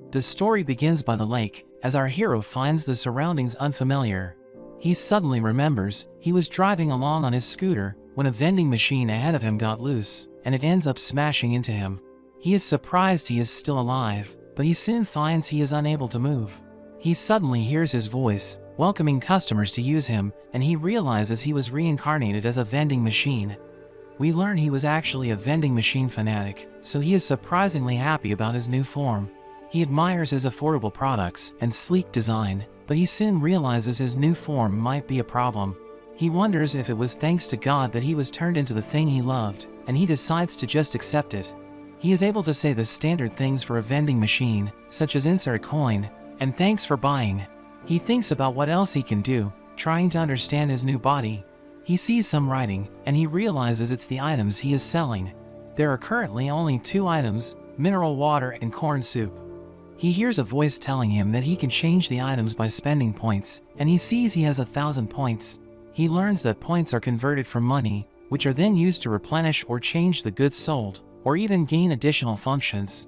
The story begins by the lake, as our hero finds the surroundings unfamiliar. He suddenly remembers he was driving along on his scooter when a vending machine ahead of him got loose, and it ends up smashing into him. He is surprised he is still alive, but he soon finds he is unable to move. He suddenly hears his voice, welcoming customers to use him, and he realizes he was reincarnated as a vending machine. We learn he was actually a vending machine fanatic, so he is surprisingly happy about his new form. He admires his affordable products and sleek design, but he soon realizes his new form might be a problem. He wonders if it was thanks to God that he was turned into the thing he loved, and he decides to just accept it. He is able to say the standard things for a vending machine, such as insert a coin, and thanks for buying. He thinks about what else he can do, trying to understand his new body. He sees some writing, and he realizes it's the items he is selling. There are currently only 2 items, mineral water and corn soup. He hears a voice telling him that he can change the items by spending points, and he sees he has 1,000 points. He learns that points are converted from money, which are then used to replenish or change the goods sold, or even gain additional functions.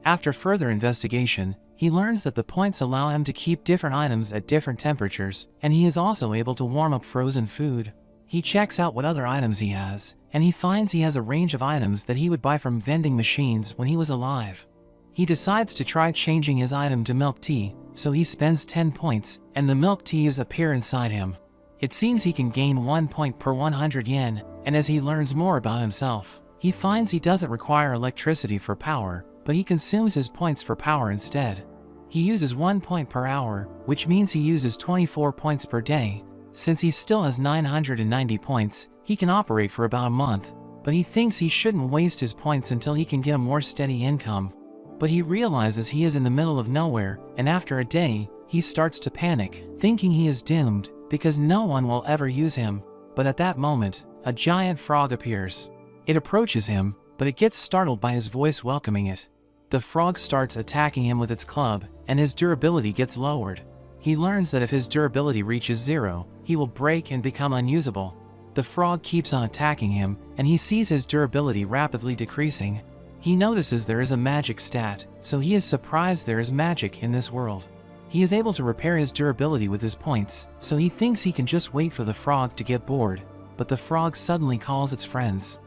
After further investigation, he learns that the points allow him to keep different items at different temperatures, and he is also able to warm up frozen food. He checks out what other items he has, and he finds he has a range of items that he would buy from vending machines when he was alive. He decides to try changing his item to milk tea, so he spends 10 points, and the milk teas appear inside him. It seems he can gain 1 point per 100 yen, and as he learns more about himself, he finds he doesn't require electricity for power, but he consumes his points for power instead. He uses 1 point per hour, which means he uses 24 points per day. Since he still has 990 points, he can operate for about a month, but he thinks he shouldn't waste his points until he can get a more steady income. But he realizes he is in the middle of nowhere, and after a day, he starts to panic, thinking he is doomed, because no one will ever use him. But at that moment, a giant frog appears. It approaches him, but it gets startled by his voice welcoming it. The frog starts attacking him with its club, and his durability gets lowered. He learns that if his durability reaches 0, he will break and become unusable. The frog keeps on attacking him, and he sees his durability rapidly decreasing. He notices there is a magic stat, so he is surprised there is magic in this world. He is able to repair his durability with his points, so he thinks he can just wait for the frog to get bored, but the frog suddenly calls its friends.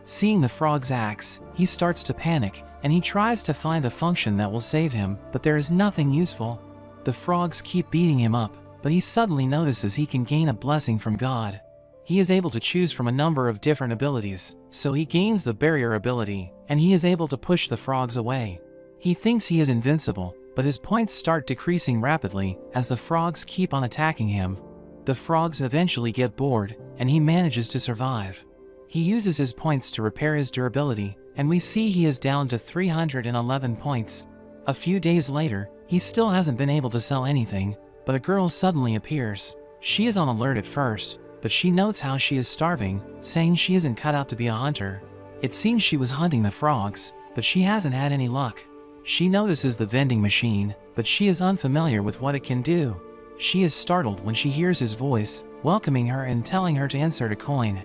Seeing the frog's axe, he starts to panic, and he tries to find a function that will save him, but there is nothing useful. The frogs keep beating him up, but he suddenly notices he can gain a blessing from God. He is able to choose from a number of different abilities, so he gains the barrier ability, and he is able to push the frogs away. He thinks he is invincible, but his points start decreasing rapidly as the frogs keep on attacking him. The frogs eventually get bored, and he manages to survive. He uses his points to repair his durability, and we see he is down to 311 points. A few days later, he still hasn't been able to sell anything, but a girl suddenly appears. She is on alert at first, but she notes how she is starving, saying she isn't cut out to be a hunter. It seems she was hunting the frogs, but she hasn't had any luck. She notices the vending machine, but she is unfamiliar with what it can do. She is startled when she hears his voice, welcoming her and telling her to insert a coin.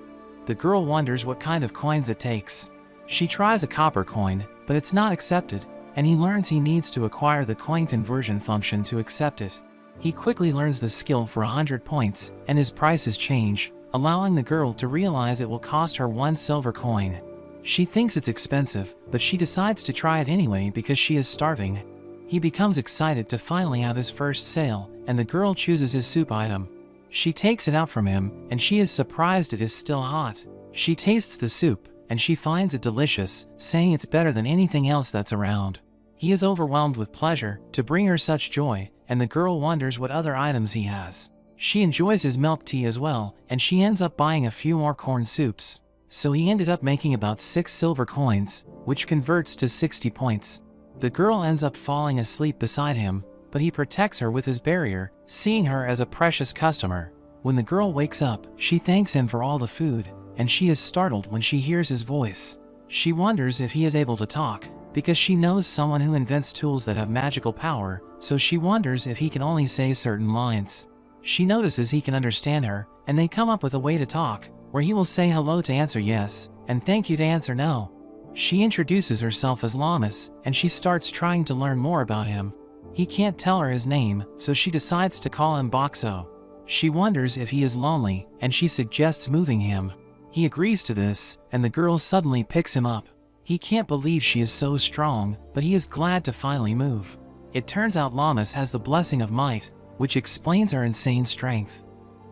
The girl wonders what kind of coins it takes. She tries a copper coin, but it's not accepted, and he learns he needs to acquire the coin conversion function to accept it. He quickly learns the skill for 100 points, and his prices change, allowing the girl to realize it will cost her 1 silver coin. She thinks it's expensive, but she decides to try it anyway because she is starving. He becomes excited to finally have his first sale, and the girl chooses his soup item. She takes it out from him, and she is surprised it is still hot. She tastes the soup, and she finds it delicious, saying it's better than anything else that's around. He is overwhelmed with pleasure to bring her such joy, and the girl wonders what other items he has. She enjoys his milk tea as well, and she ends up buying a few more corn soups. So he ended up making about 6 silver coins, which converts to 60 points. The girl ends up falling asleep beside him, but he protects her with his barrier, seeing her as a precious customer. When the girl wakes up, she thanks him for all the food, and she is startled when she hears his voice. She wonders if he is able to talk, because she knows someone who invents tools that have magical power, so she wonders if he can only say certain lines. She notices he can understand her, and they come up with a way to talk, where he will say hello to answer yes, and thank you to answer no. She introduces herself as Llamas, and she starts trying to learn more about him. He can't tell her his name, so she decides to call him Boxo. She wonders if he is lonely, and she suggests moving him. He agrees to this, and the girl suddenly picks him up. He can't believe she is so strong, but he is glad to finally move. It turns out Llamas has the blessing of might, which explains her insane strength.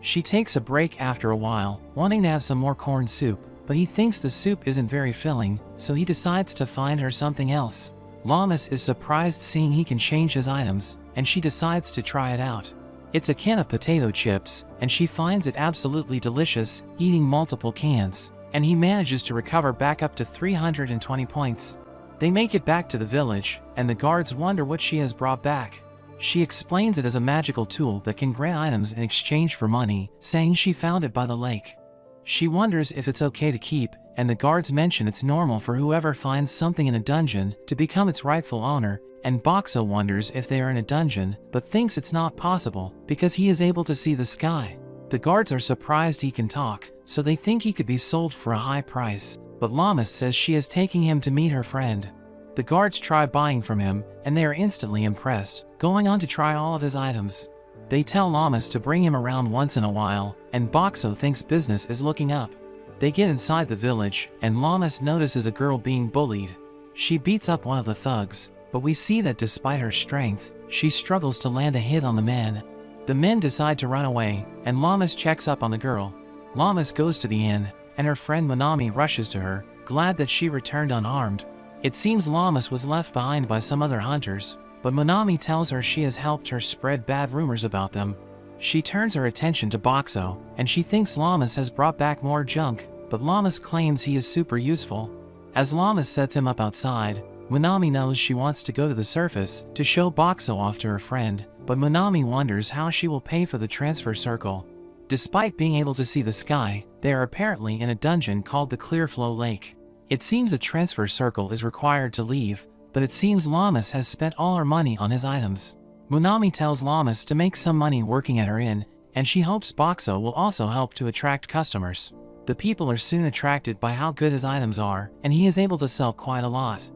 She takes a break after a while, wanting to have some more corn soup, but he thinks the soup isn't very filling, so he decides to find her something else. Llamas is surprised seeing he can change his items, and she decides to try it out. It's a can of potato chips, and she finds it absolutely delicious, eating multiple cans, and he manages to recover back up to 320 points. They make it back to the village, and the guards wonder what she has brought back. She explains it as a magical tool that can grant items in exchange for money, saying she found it by the lake. She wonders if it's okay to keep, and the guards mention it's normal for whoever finds something in a dungeon to become its rightful owner, and Boxo wonders if they are in a dungeon, but thinks it's not possible because he is able to see the sky. The guards are surprised he can talk, so they think he could be sold for a high price, but Llamas says she is taking him to meet her friend. The guards try buying from him, and they are instantly impressed, going on to try all of his items. They tell Llamas to bring him around once in a while, and Boxo thinks business is looking up. They get inside the village, and Llamas notices a girl being bullied. She beats up one of the thugs, but we see that despite her strength, she struggles to land a hit on the men. The men decide to run away, and Llamas checks up on the girl. Llamas goes to the inn, and her friend Monami rushes to her, glad that she returned unharmed. It seems Llamas was left behind by some other hunters, but Monami tells her she has helped her spread bad rumors about them. She turns her attention to Boxo, and she thinks Llamas has brought back more junk, but Llamas claims he is super useful. As Llamas sets him up outside, Monami knows she wants to go to the surface to show Boxo off to her friend, but Monami wonders how she will pay for the transfer circle. Despite being able to see the sky, they are apparently in a dungeon called the Clearflow Lake. It seems a transfer circle is required to leave, but it seems Llamas has spent all her money on his items. Monami tells Llamas to make some money working at her inn, and she hopes Boxo will also help to attract customers. The people are soon attracted by how good his items are, and he is able to sell quite a lot.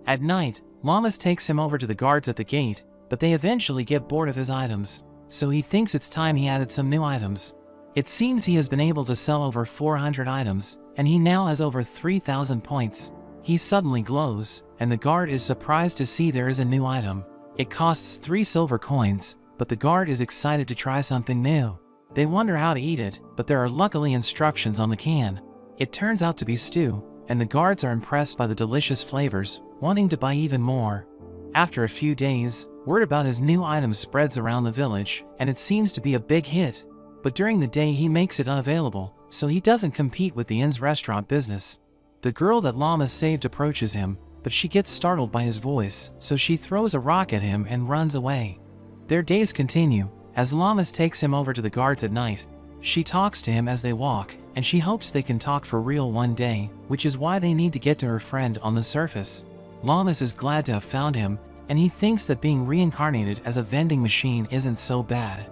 At night, Llamas takes him over to the guards at the gate, but they eventually get bored of his items, so he thinks it's time he added some new items. It seems he has been able to sell over 400 items, and he now has over 3,000 points. He suddenly glows, and the guard is surprised to see there is a new item. It costs 3 silver coins, but the guard is excited to try something new. They wonder how to eat it, but there are luckily instructions on the can. It turns out to be stew, and the guards are impressed by the delicious flavors, wanting to buy even more. After a few days, word about his new item spreads around the village, and it seems to be a big hit. But during the day he makes it unavailable, so he doesn't compete with the inn's restaurant business. The girl that Llamas saved approaches him, but she gets startled by his voice, so she throws a rock at him and runs away. Their days continue, as Llamas takes him over to the guards at night. She talks to him as they walk, and she hopes they can talk for real one day, which is why they need to get to her friend on the surface. Llamas is glad to have found him, and he thinks that being reincarnated as a vending machine isn't so bad.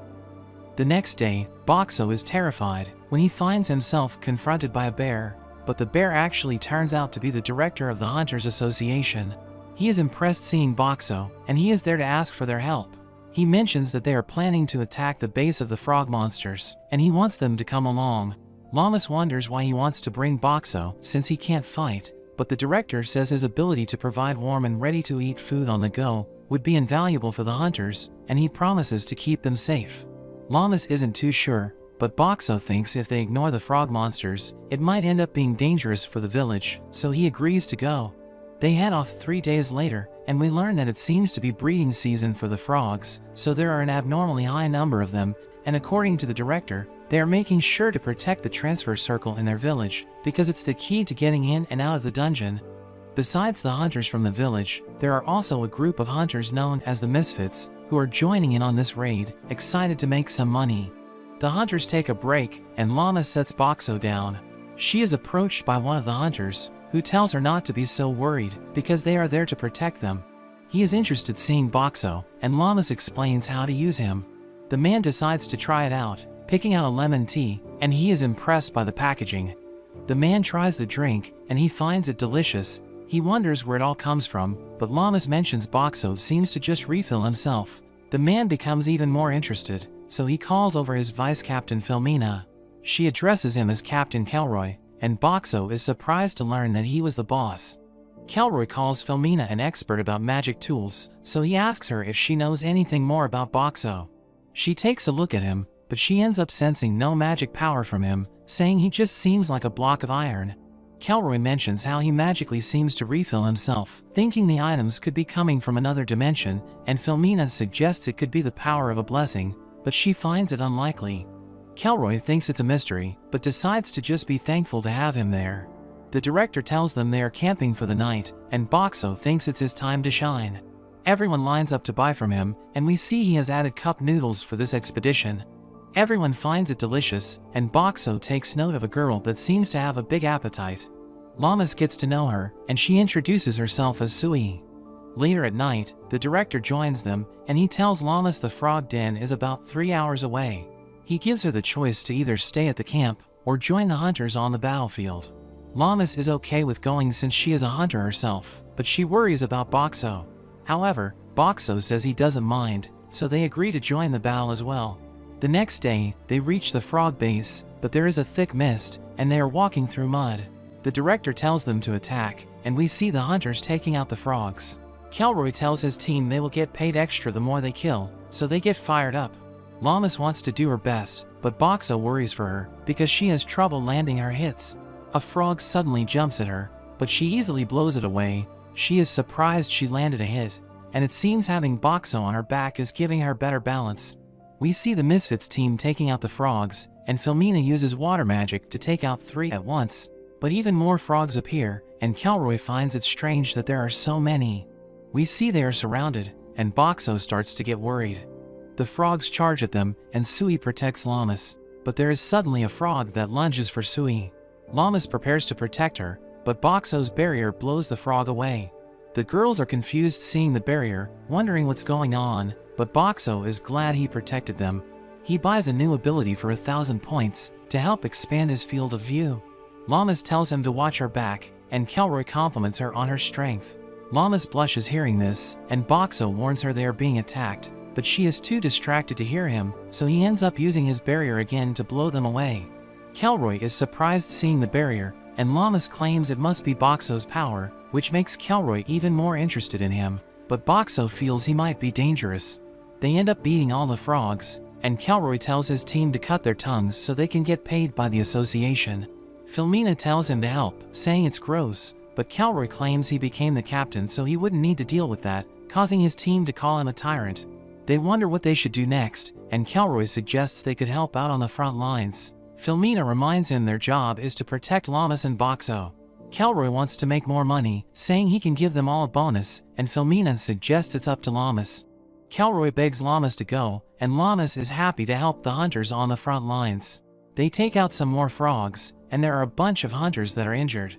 The next day, Boxo is terrified when he finds himself confronted by a bear, but the bear actually turns out to be the director of the Hunters Association. He is impressed seeing Boxo, and he is there to ask for their help. He mentions that they are planning to attack the base of the frog monsters, and he wants them to come along. Llamas wonders why he wants to bring Boxo since he can't fight, but the director says his ability to provide warm and ready-to-eat food on the go would be invaluable for the hunters, and he promises to keep them safe. Llamas isn't too sure, but Boxo thinks if they ignore the frog monsters, it might end up being dangerous for the village, so he agrees to go. They head off 3 days later, and we learn that it seems to be breeding season for the frogs, so there are an abnormally high number of them, and according to the director, they are making sure to protect the transfer circle in their village, because it's the key to getting in and out of the dungeon. Besides the hunters from the village, there are also a group of hunters known as the Misfits, who are joining in on this raid, excited to make some money. The hunters take a break, and Llamas sets Boxo down. She is approached by one of the hunters, who tells her not to be so worried, because they are there to protect them. He is interested seeing Boxo, and Llamas explains how to use him. The man decides to try it out, picking out a lemon tea, and he is impressed by the packaging. The man tries the drink, and he finds it delicious, He wonders where it all comes from, but Llamas mentions Boxo seems to just refill himself. The man becomes even more interested, so he calls over his vice captain Filmina. She addresses him as Captain Kelroy, and Boxo is surprised to learn that he was the boss. Kelroy calls Filmina an expert about magic tools, so he asks her if she knows anything more about Boxo. She takes a look at him, but she ends up sensing no magic power from him, saying he just seems like a block of iron. Kelroy mentions how he magically seems to refill himself, thinking the items could be coming from another dimension, and Filmina suggests it could be the power of a blessing, but she finds it unlikely. Kelroy thinks it's a mystery, but decides to just be thankful to have him there. The director tells them they are camping for the night, and Boxo thinks it's his time to shine. Everyone lines up to buy from him, and we see he has added cup noodles for this expedition. Everyone finds it delicious, and Boxo takes note of a girl that seems to have a big appetite. Llamas gets to know her, and she introduces herself as Sui. Later at night, the director joins them, and he tells Llamas the frog den is about 3 hours away. He gives her the choice to either stay at the camp, or join the hunters on the battlefield. Llamas is okay with going since she is a hunter herself, but she worries about Boxo. However, Boxo says he doesn't mind, so they agree to join the battle as well. The next day, they reach the frog base, but there is a thick mist, and they are walking through mud. The director tells them to attack, and we see the hunters taking out the frogs. Kelroy tells his team they will get paid extra the more they kill, so they get fired up. Llamas wants to do her best, but Boxo worries for her, because she has trouble landing her hits. A frog suddenly jumps at her, but she easily blows it away. She is surprised she landed a hit, and it seems having Boxo on her back is giving her better balance. We see the Misfits team taking out the frogs, and Filmina uses water magic to take out 3 at once. But even more frogs appear, and Kelroy finds it strange that there are so many. We see they are surrounded, and Boxo starts to get worried. The frogs charge at them, and Sui protects Llamas. But there is suddenly a frog that lunges for Sui. Llamas prepares to protect her, but Boxo's barrier blows the frog away. The girls are confused seeing the barrier, wondering what's going on, but Boxo is glad he protected them. He buys a new ability for 1,000 points to help expand his field of view. Llamas tells him to watch her back, and Kelroy compliments her on her strength. Llamas blushes hearing this, and Boxo warns her they are being attacked, but she is too distracted to hear him, so he ends up using his barrier again to blow them away. Kelroy is surprised seeing the barrier, and Llamas claims it must be Boxo's power, which makes Kelroy even more interested in him, but Boxo feels he might be dangerous. They end up beating all the frogs, and Kelroy tells his team to cut their tongues so they can get paid by the association. Filmina tells him to help, saying it's gross, but Kelroy claims he became the captain so he wouldn't need to deal with that, causing his team to call him a tyrant. They wonder what they should do next, and Kelroy suggests they could help out on the front lines. Filmina reminds him their job is to protect Llamas and Boxo. Kelroy wants to make more money, saying he can give them all a bonus, and Filmina suggests it's up to Llamas. Kelroy begs Llamas to go, and Llamas is happy to help the hunters on the front lines. They take out some more frogs, and there are a bunch of hunters that are injured.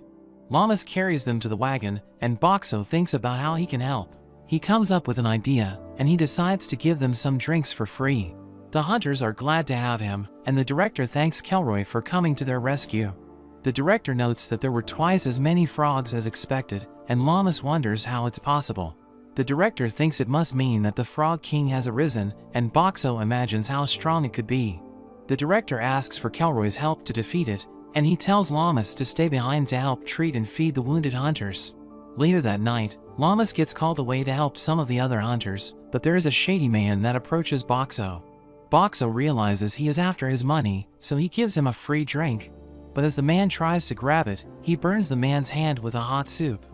Llamas carries them to the wagon, and Boxo thinks about how he can help. He comes up with an idea, and he decides to give them some drinks for free. The hunters are glad to have him, and the director thanks Kelroy for coming to their rescue. The director notes that there were twice as many frogs as expected, and Llamas wonders how it's possible. The director thinks it must mean that the Frog King has arisen, and Boxo imagines how strong it could be. The director asks for Kelroy's help to defeat it, and he tells Llamas to stay behind to help treat and feed the wounded hunters. Later that night, Llamas gets called away to help some of the other hunters, but there is a shady man that approaches Boxo. Boxo realizes he is after his money, so he gives him a free drink. But as the man tries to grab it, he burns the man's hand with a hot soup.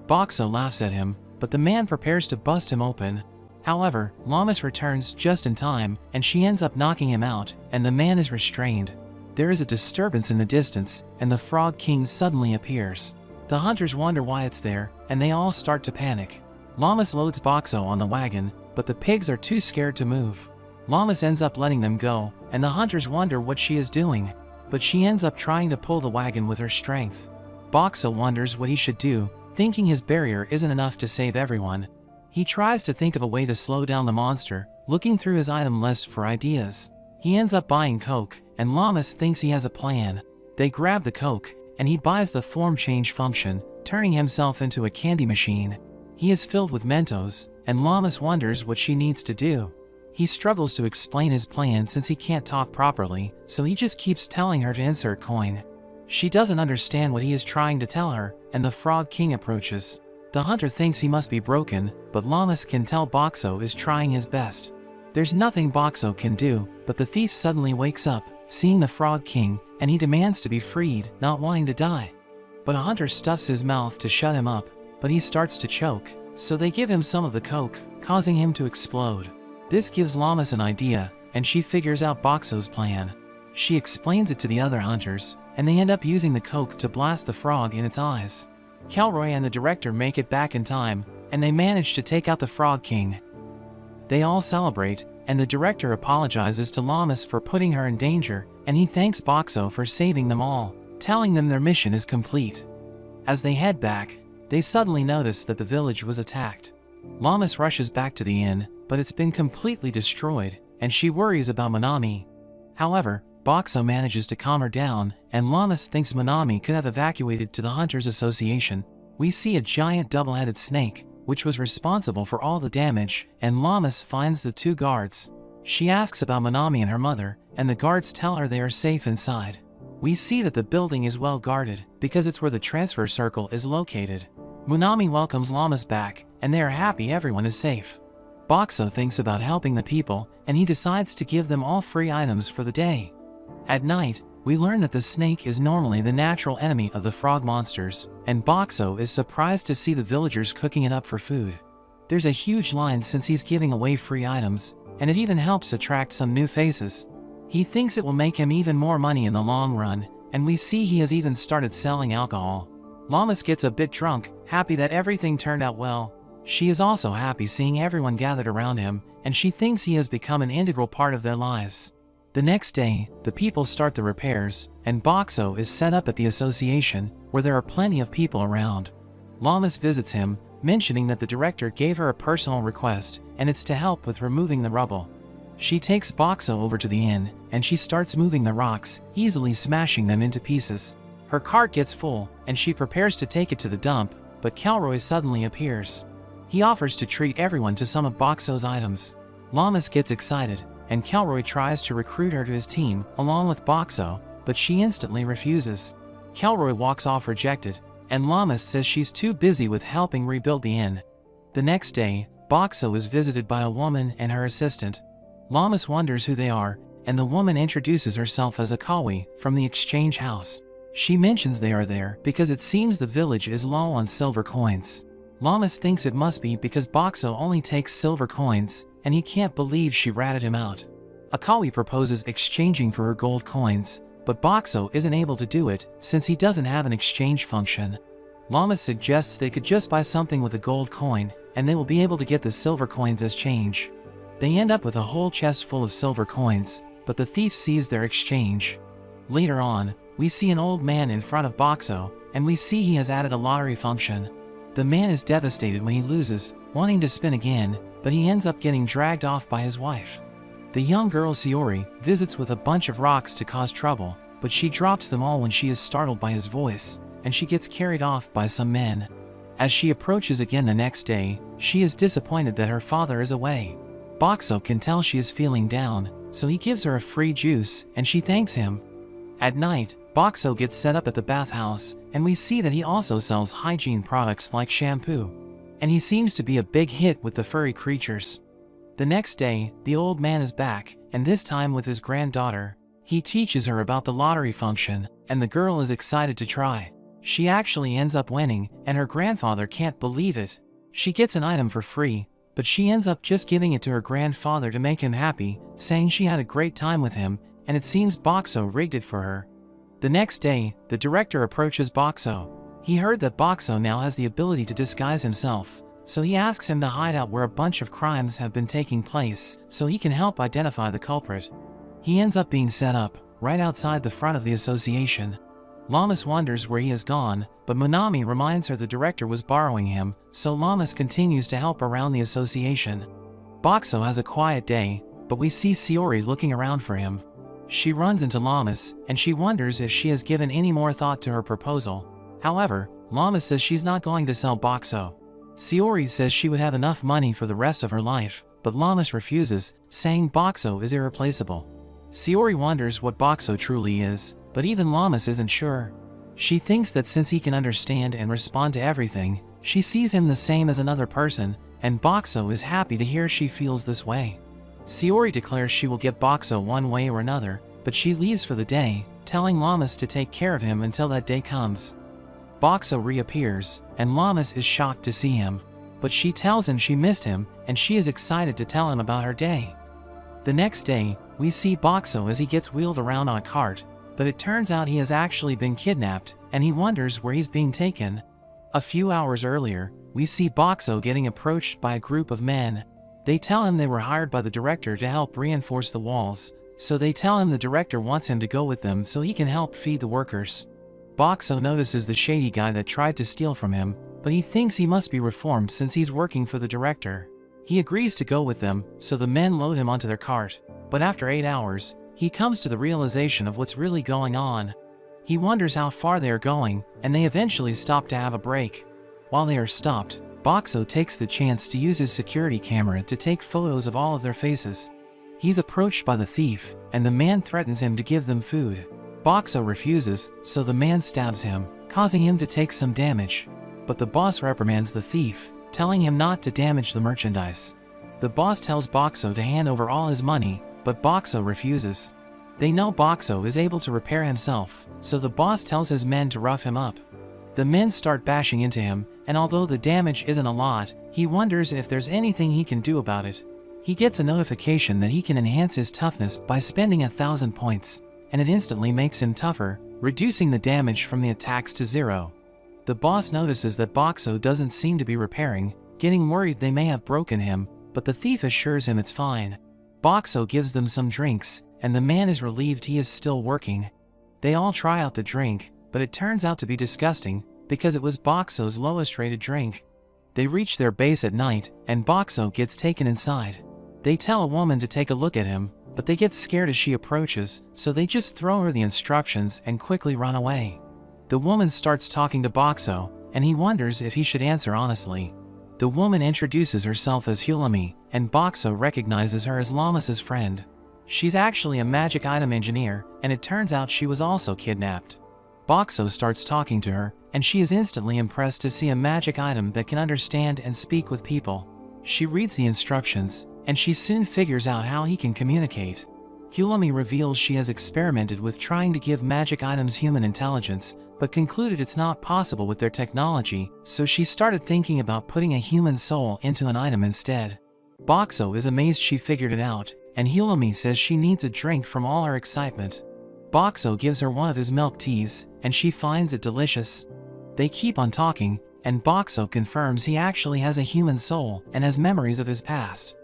Boxo laughs at him, but the man prepares to bust him open. However, Llamas returns just in time, and she ends up knocking him out, and the man is restrained. There is a disturbance in the distance, and the Frog King suddenly appears. The hunters wonder why it's there, and they all start to panic. Llamas loads Boxo on the wagon, but the pigs are too scared to move. Llamas ends up letting them go, and the hunters wonder what she is doing. But she ends up trying to pull the wagon with her strength. Boxo wonders what he should do, thinking his barrier isn't enough to save everyone. He tries to think of a way to slow down the monster, looking through his item list for ideas. He ends up buying Coke, and Llamas thinks he has a plan. They grab the Coke, and he buys the form change function turning himself into a candy machine. He is filled with Mentos, and Llamas wonders what she needs to do. He struggles to explain his plan since he can't talk properly, so he just keeps telling her to insert coin. She doesn't understand what he is trying to tell her, and the Frog King approaches. The hunter thinks he must be broken, but Llamas can tell Boxo is trying his best. There's nothing Boxo can do, but the thief suddenly wakes up, seeing the Frog King, and he demands to be freed, not wanting to die. But a hunter stuffs his mouth to shut him up, but he starts to choke, so they give him some of the coke, causing him to explode. This gives Llamas an idea, and she figures out Boxo's plan. She explains it to the other hunters, and they end up using the coke to blast the frog in its eyes. Kelroy and the director make it back in time, and they manage to take out the Frog King. They all celebrate, and the director apologizes to Llamas for putting her in danger, and he thanks Boxo for saving them all, telling them their mission is complete. As they head back, they suddenly notice that the village was attacked. Llamas rushes back to the inn, but it's been completely destroyed, and she worries about Manami. However, Boxo manages to calm her down, and Llamas thinks Manami could have evacuated to the Hunters Association. We see a giant double-headed snake, which was responsible for all the damage, and Llamas finds the two guards. She asks about Manami and her mother, and the guards tell her they are safe inside. We see that the building is well guarded, because it's where the transfer circle is located. Manami welcomes Llamas back, and they are happy everyone is safe. Boxo thinks about helping the people, and he decides to give them all free items for the day. At night, we learn that the snake is normally the natural enemy of the frog monsters, and Boxo is surprised to see the villagers cooking it up for food. There's a huge line since he's giving away free items, and it even helps attract some new faces. He thinks it will make him even more money in the long run, and we see he has even started selling alcohol. Llamas gets a bit drunk, happy that everything turned out well. She is also happy seeing everyone gathered around him, and she thinks he has become an integral part of their lives. The next day, the people start the repairs, and Boxo is set up at the association, where there are plenty of people around. Llamas visits him, mentioning that the director gave her a personal request, and it's to help with removing the rubble. She takes Boxo over to the inn, and she starts moving the rocks, easily smashing them into pieces. Her cart gets full, and she prepares to take it to the dump, but Kelroy suddenly appears. He offers to treat everyone to some of Boxo's items. Llamas gets excited, and Kelroy tries to recruit her to his team, along with Boxo, but she instantly refuses. Kelroy walks off rejected, and Llamas says she's too busy with helping rebuild the inn. The next day, Boxo is visited by a woman and her assistant. Llamas wonders who they are, and the woman introduces herself as Akawi from the exchange house. She mentions they are there because it seems the village is low on silver coins. Llamas thinks it must be because Boxo only takes silver coins, and he can't believe she ratted him out. Akawi proposes exchanging for her gold coins, but Boxo isn't able to do it since he doesn't have an exchange function. Llamas suggests they could just buy something with a gold coin, and they will be able to get the silver coins as change. They end up with a whole chest full of silver coins, but the thief sees their exchange. Later on, we see an old man in front of Boxo, and we see he has added a lottery function. The man is devastated when he loses, wanting to spin again, but he ends up getting dragged off by his wife. The young girl Shiori visits with a bunch of rocks to cause trouble, but she drops them all when she is startled by his voice, and she gets carried off by some men. As she approaches again the next day, she is disappointed that her father is away. Boxo can tell she is feeling down, so he gives her a free juice, and she thanks him. At night, Boxo gets set up at the bathhouse, and we see that he also sells hygiene products like shampoo. And he seems to be a big hit with the furry creatures. The next day, the old man is back, and this time with his granddaughter. He teaches her about the lottery function, and the girl is excited to try. She actually ends up winning, and her grandfather can't believe it. She gets an item for free, but she ends up just giving it to her grandfather to make him happy, saying she had a great time with him, and it seems Boxo rigged it for her. The next day, the director approaches Boxo. He heard that Boxo now has the ability to disguise himself, so he asks him to hide out where a bunch of crimes have been taking place, so he can help identify the culprit. He ends up being set up, right outside the front of the association. Llamas wonders where he has gone, but Manami reminds her the director was borrowing him, so Llamas continues to help around the association. Boxo has a quiet day, but we see Shiori looking around for him. She runs into Llamas, and she wonders if she has given any more thought to her proposal. However, Llama says she's not going to sell Boxo. Sayori says she would have enough money for the rest of her life, but Llamas refuses, saying Boxo is irreplaceable. Sayori wonders what Boxo truly is, but even Llamas isn't sure. She thinks that since he can understand and respond to everything, she sees him the same as another person, and Boxo is happy to hear she feels this way. Sayori declares she will get Boxo one way or another, but she leaves for the day, telling Llamas to take care of him until that day comes. Boxo reappears, and Llamas is shocked to see him, but she tells him she missed him, and she is excited to tell him about her day. The next day, we see Boxo as he gets wheeled around on a cart, but it turns out he has actually been kidnapped, and he wonders where he's being taken. A few hours earlier, we see Boxo getting approached by a group of men. They tell him they were hired by the director to help reinforce the walls, so they tell him the director wants him to go with them so he can help feed the workers. Boxo notices the shady guy that tried to steal from him, but he thinks he must be reformed since he's working for the director. He agrees to go with them, so the men load him onto their cart, but after 8 hours, he comes to the realization of what's really going on. He wonders how far they are going, and they eventually stop to have a break. While they are stopped, Boxo takes the chance to use his security camera to take photos of all of their faces. He's approached by the thief, and the man threatens him to give them food. Boxo refuses, so the man stabs him, causing him to take some damage. But the boss reprimands the thief, telling him not to damage the merchandise. The boss tells Boxo to hand over all his money, but Boxo refuses. They know Boxo is able to repair himself, so the boss tells his men to rough him up. The men start bashing into him, and although the damage isn't a lot, he wonders if there's anything he can do about it. He gets a notification that he can enhance his toughness by spending 1,000 points, and it instantly makes him tougher, reducing the damage from the attacks to 0. The boss notices that Boxo doesn't seem to be repairing, getting worried they may have broken him, but the thief assures him it's fine. Boxo gives them some drinks, and the man is relieved he is still working. They all try out the drink, but it turns out to be disgusting, because it was Boxo's lowest rated drink. They reach their base at night, and Boxo gets taken inside. They tell a woman to take a look at him, but they get scared as she approaches, so they just throw her the instructions and quickly run away. The woman starts talking to Boxo, and he wonders if he should answer honestly. The woman introduces herself as Hulami, and Boxo recognizes her as Llamas' friend. She's actually a magic item engineer, and it turns out she was also kidnapped. Boxo starts talking to her, and she is instantly impressed to see a magic item that can understand and speak with people. She reads the instructions, and she soon figures out how he can communicate. Hulami reveals she has experimented with trying to give magic items human intelligence, but concluded it's not possible with their technology, so she started thinking about putting a human soul into an item instead. Boxo is amazed she figured it out, and Hulami says she needs a drink from all her excitement. Boxo gives her one of his milk teas, and she finds it delicious. They keep on talking, and Boxo confirms he actually has a human soul and has memories of his past.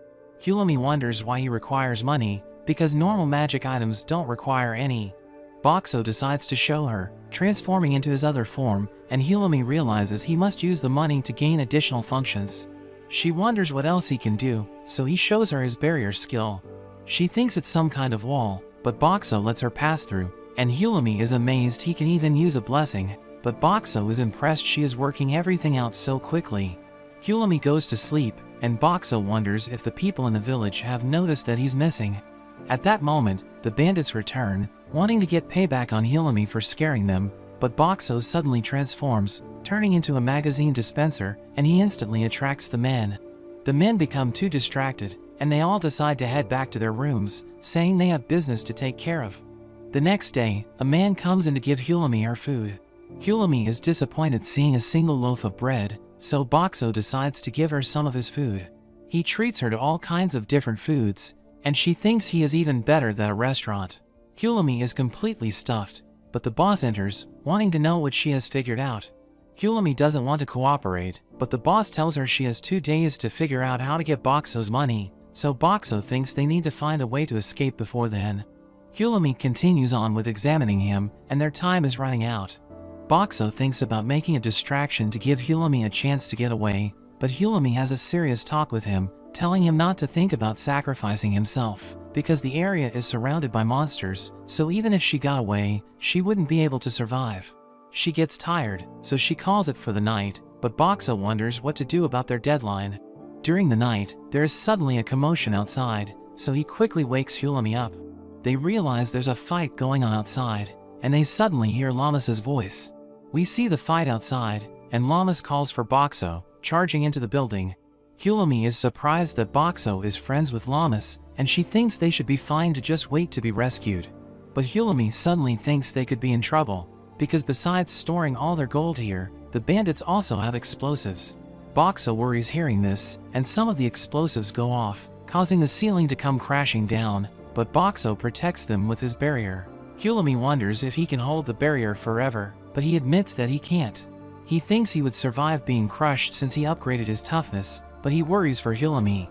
Hulami wonders why he requires money, because normal magic items don't require any. Boxo decides to show her, transforming into his other form, and Hulami realizes he must use the money to gain additional functions. She wonders what else he can do, so he shows her his barrier skill. She thinks it's some kind of wall, but Boxo lets her pass through, and Hulami is amazed he can even use a blessing, but Boxo is impressed she is working everything out so quickly. Hulami goes to sleep, and Boxo wonders if the people in the village have noticed that he's missing. At that moment, the bandits return, wanting to get payback on Hulami for scaring them, but Boxo suddenly transforms, turning into a magazine dispenser, and he instantly attracts the men. The men become too distracted, and they all decide to head back to their rooms, saying they have business to take care of. The next day, a man comes in to give Hulami her food. Hulami is disappointed seeing a single loaf of bread, so Boxo decides to give her some of his food. He treats her to all kinds of different foods, and she thinks he is even better than a restaurant. Hulami is completely stuffed, but the boss enters, wanting to know what she has figured out. Hulami doesn't want to cooperate, but the boss tells her she has 2 days to figure out how to get Boxo's money, so Boxo thinks they need to find a way to escape before then. Hulami continues on with examining him, and their time is running out. Boxo thinks about making a distraction to give Hulami a chance to get away, but Hulami has a serious talk with him, telling him not to think about sacrificing himself, because the area is surrounded by monsters, so even if she got away, she wouldn't be able to survive. She gets tired, so she calls it for the night, but Boxo wonders what to do about their deadline. During the night, there is suddenly a commotion outside, so he quickly wakes Hulami up. They realize there's a fight going on outside, and they suddenly hear Lamas's voice. We see the fight outside, and Lamas calls for Boxo, charging into the building. Hulami is surprised that Boxo is friends with Lamas, and she thinks they should be fine to just wait to be rescued. But Hulami suddenly thinks they could be in trouble, because besides storing all their gold here, the bandits also have explosives. Boxo worries hearing this, and some of the explosives go off, causing the ceiling to come crashing down, but Boxo protects them with his barrier. Hulami wonders if he can hold the barrier forever, but he admits that he can't. He thinks he would survive being crushed since he upgraded his toughness, but he worries for Hulami.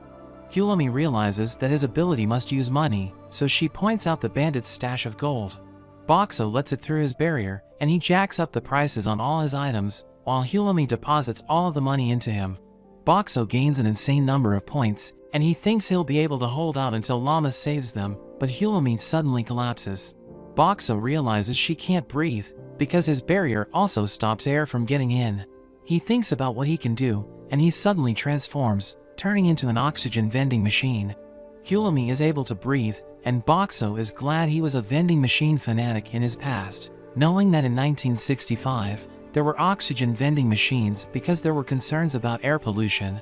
Hulami realizes that his ability must use money, so she points out the bandit's stash of gold. Boxo lets it through his barrier, and he jacks up the prices on all his items, while Hulami deposits all of the money into him. Boxo gains an insane number of points, and he thinks he'll be able to hold out until Lamas saves them, but Hulami suddenly collapses. Boxo realizes she can't breathe, because his barrier also stops air from getting in. He thinks about what he can do, and he suddenly transforms, turning into an oxygen vending machine. Hulami is able to breathe, and Boxo is glad he was a vending machine fanatic in his past, knowing that in 1965, there were oxygen vending machines because there were concerns about air pollution.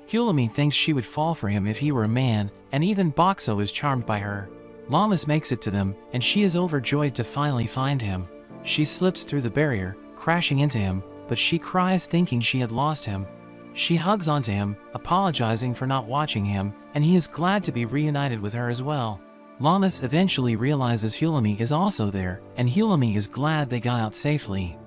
Hulami thinks she would fall for him if he were a man, and even Boxo is charmed by her. Lamas makes it to them, and she is overjoyed to finally find him. She slips through the barrier, crashing into him, but she cries thinking she had lost him. She hugs onto him, apologizing for not watching him, and he is glad to be reunited with her as well. Lamas eventually realizes Hulami is also there, and Hulami is glad they got out safely.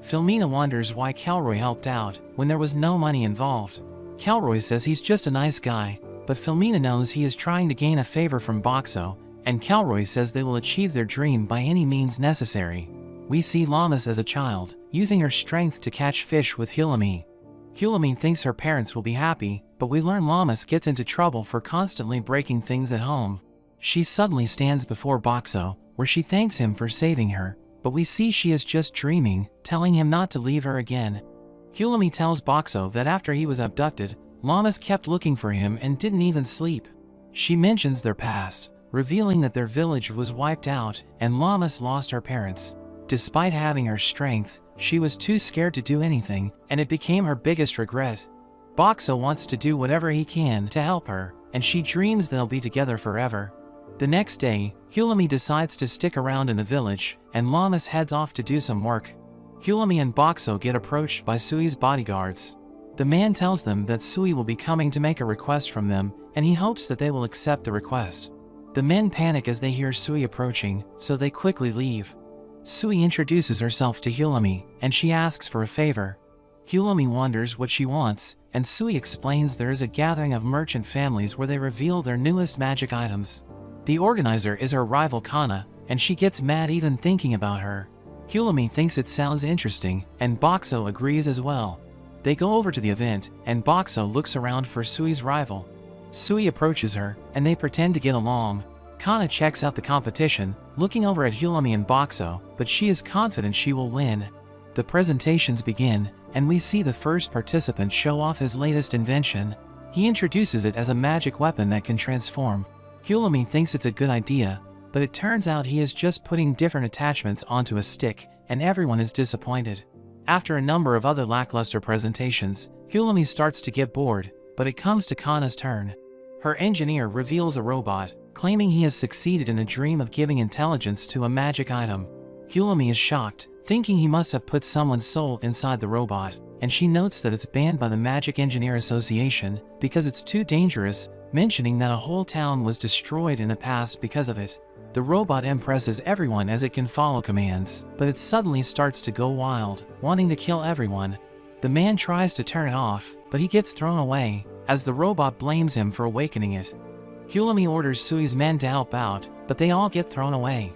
Filmina wonders why Kelroy helped out when there was no money involved. Kelroy says he's just a nice guy, but Filmina knows he is trying to gain a favor from Boxo, and Kelroy says they will achieve their dream by any means necessary. We see Lamas as a child, using her strength to catch fish with Hulami. Hulami thinks her parents will be happy, but we learn Lamas gets into trouble for constantly breaking things at home. She suddenly stands before Boxo, where she thanks him for saving her, but we see she is just dreaming, telling him not to leave her again. Hulami tells Boxo that after he was abducted, Lamas kept looking for him and didn't even sleep. She mentions their past, revealing that their village was wiped out and Lamas lost her parents. Despite having her strength, she was too scared to do anything, and it became her biggest regret. Boxo wants to do whatever he can to help her, and she dreams they'll be together forever. The next day, Hulami decides to stick around in the village, and Lamas heads off to do some work. Hulami and Boxo get approached by Sui's bodyguards. The man tells them that Sui will be coming to make a request from them, and he hopes that they will accept the request. The men panic as they hear Sui approaching, so they quickly leave. Sui introduces herself to Hulami, and she asks for a favor. Hulami wonders what she wants, and Sui explains there is a gathering of merchant families where they reveal their newest magic items. The organizer is her rival Kana, and she gets mad even thinking about her. Hulami thinks it sounds interesting, and Boxo agrees as well. They go over to the event, and Boxo looks around for Sui's rival. Sui approaches her, and they pretend to get along. Kana checks out the competition, looking over at Hulami and Boxo, but she is confident she will win. The presentations begin, and we see the first participant show off his latest invention. He introduces it as a magic weapon that can transform. Hulami thinks it's a good idea, but it turns out he is just putting different attachments onto a stick, and everyone is disappointed. After a number of other lackluster presentations, Hulami starts to get bored, but it comes to Kana's turn. Her engineer reveals a robot, claiming he has succeeded in a dream of giving intelligence to a magic item. Hulami is shocked, thinking he must have put someone's soul inside the robot, and she notes that it's banned by the Magic Engineer Association because it's too dangerous, mentioning that a whole town was destroyed in the past because of it. The robot impresses everyone as it can follow commands, but it suddenly starts to go wild, wanting to kill everyone. The man tries to turn it off, but he gets thrown away, as the robot blames him for awakening it. Hulami orders Sui's men to help out, but they all get thrown away.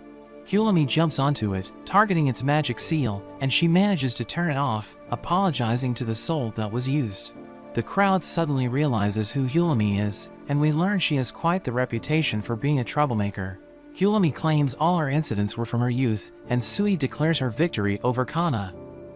Hulami jumps onto it, targeting its magic seal, and she manages to turn it off, apologizing to the soul that was used. The crowd suddenly realizes who Hulami is, and we learn she has quite the reputation for being a troublemaker. Hulami claims all her incidents were from her youth, and Sui declares her victory over Kana.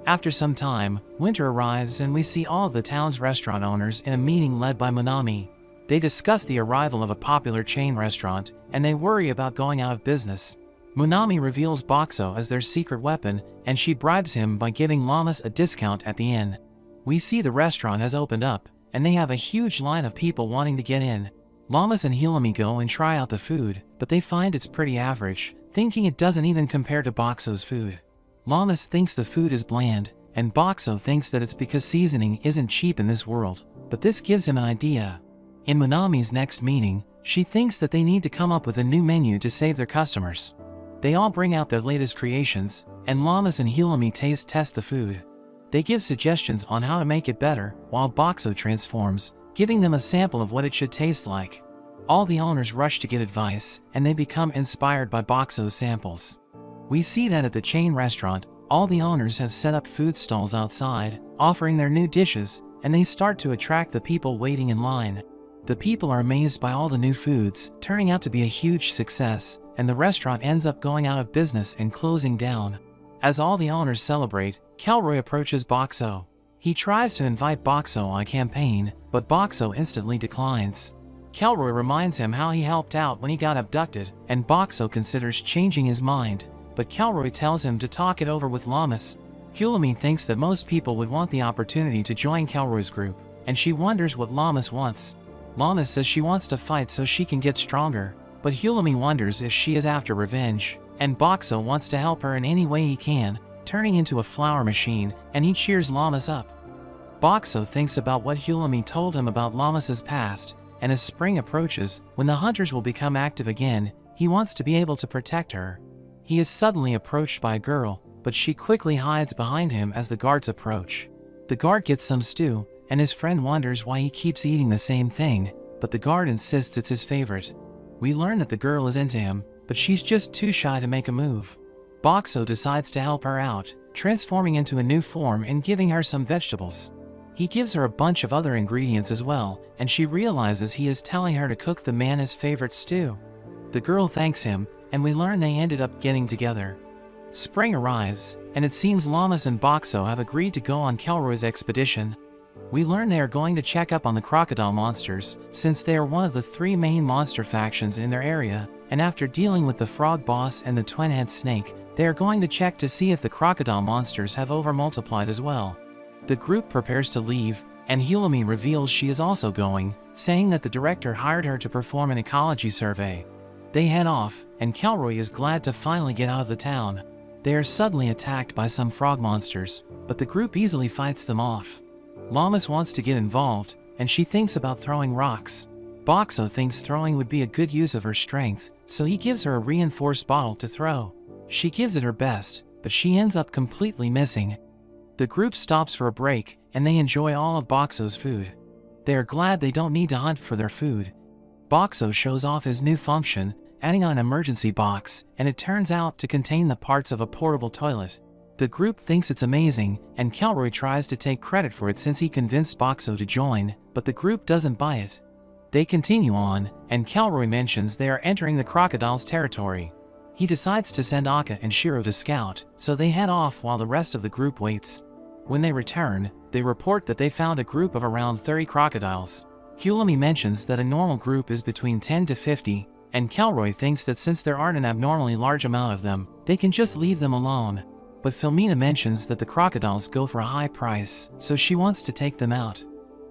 After some time, winter arrives and we see all of the town's restaurant owners in a meeting led by Monami. They discuss the arrival of a popular chain restaurant, and they worry about going out of business. Monami reveals Boxo as their secret weapon, and she bribes him by giving Llamas a discount at the inn. We see the restaurant has opened up, and they have a huge line of people wanting to get in. Llamas and Hilami go and try out the food, but they find it's pretty average, thinking it doesn't even compare to Boxo's food. Llamas thinks the food is bland, and Boxo thinks that it's because seasoning isn't cheap in this world, but this gives him an idea. In Monami's next meeting, she thinks that they need to come up with a new menu to save their customers. They all bring out their latest creations, and Llamas and Hilami taste test the food. They give suggestions on how to make it better, while Boxo transforms, giving them a sample of what it should taste like. All the owners rush to get advice, and they become inspired by Boxo's samples. We see that at the chain restaurant, all the owners have set up food stalls outside, offering their new dishes, and they start to attract the people waiting in line. The people are amazed by all the new foods, turning out to be a huge success, and the restaurant ends up going out of business and closing down. As all the owners celebrate, Kelroy approaches Boxo. He tries to invite Boxo on a campaign, but Boxo instantly declines. Kelroy reminds him how he helped out when he got abducted, and Boxo considers changing his mind, but Kelroy tells him to talk it over with Llamas. Hilami thinks that most people would want the opportunity to join Kelroy's group, and she wonders what Llamas wants. Llamas says she wants to fight so she can get stronger, but Hilami wonders if she is after revenge, and Boxo wants to help her in any way he can, turning into a flower machine, and he cheers Llamas up. Boxo thinks about what Hilami told him about Llamas' past, and as spring approaches, when the hunters will become active again, he wants to be able to protect her. He is suddenly approached by a girl, but she quickly hides behind him as the guards approach. The guard gets some stew, and his friend wonders why he keeps eating the same thing, but the guard insists it's his favorite. We learn that the girl is into him, but she's just too shy to make a move. Boxo decides to help her out, transforming into a new form and giving her some vegetables. He gives her a bunch of other ingredients as well, and she realizes he is telling her to cook the man's favorite stew. The girl thanks him, and we learn they ended up getting together. Spring arrives, and it seems Llamas and Boxo have agreed to go on Kelroy's expedition. We learn they are going to check up on the crocodile monsters, since they are one of the 3 main monster factions in their area, and after dealing with the frog boss and the twin-head snake, they are going to check to see if the crocodile monsters have over-multiplied as well. The group prepares to leave, and Hilami reveals she is also going, saying that the director hired her to perform an ecology survey. They head off, and Kelroy is glad to finally get out of the town. They are suddenly attacked by some frog monsters, but the group easily fights them off. Llamas wants to get involved, and she thinks about throwing rocks. Boxo thinks throwing would be a good use of her strength, so he gives her a reinforced bottle to throw. She gives it her best, but she ends up completely missing. The group stops for a break, and they enjoy all of Boxo's food. They are glad they don't need to hunt for their food. Boxo shows off his new function, adding on an emergency box, and it turns out to contain the parts of a portable toilet. The group thinks it's amazing, and Kelroy tries to take credit for it since he convinced Boxo to join, but the group doesn't buy it. They continue on, and Kelroy mentions they are entering the crocodile's territory. He decides to send Akka and Shiro to scout, so they head off while the rest of the group waits. When they return, they report that they found a group of around 30 crocodiles. Hilami mentions that a normal group is between 10 to 50, and Kelroy thinks that since there aren't an abnormally large amount of them, they can just leave them alone. But Filmina mentions that the crocodiles go for a high price, so she wants to take them out.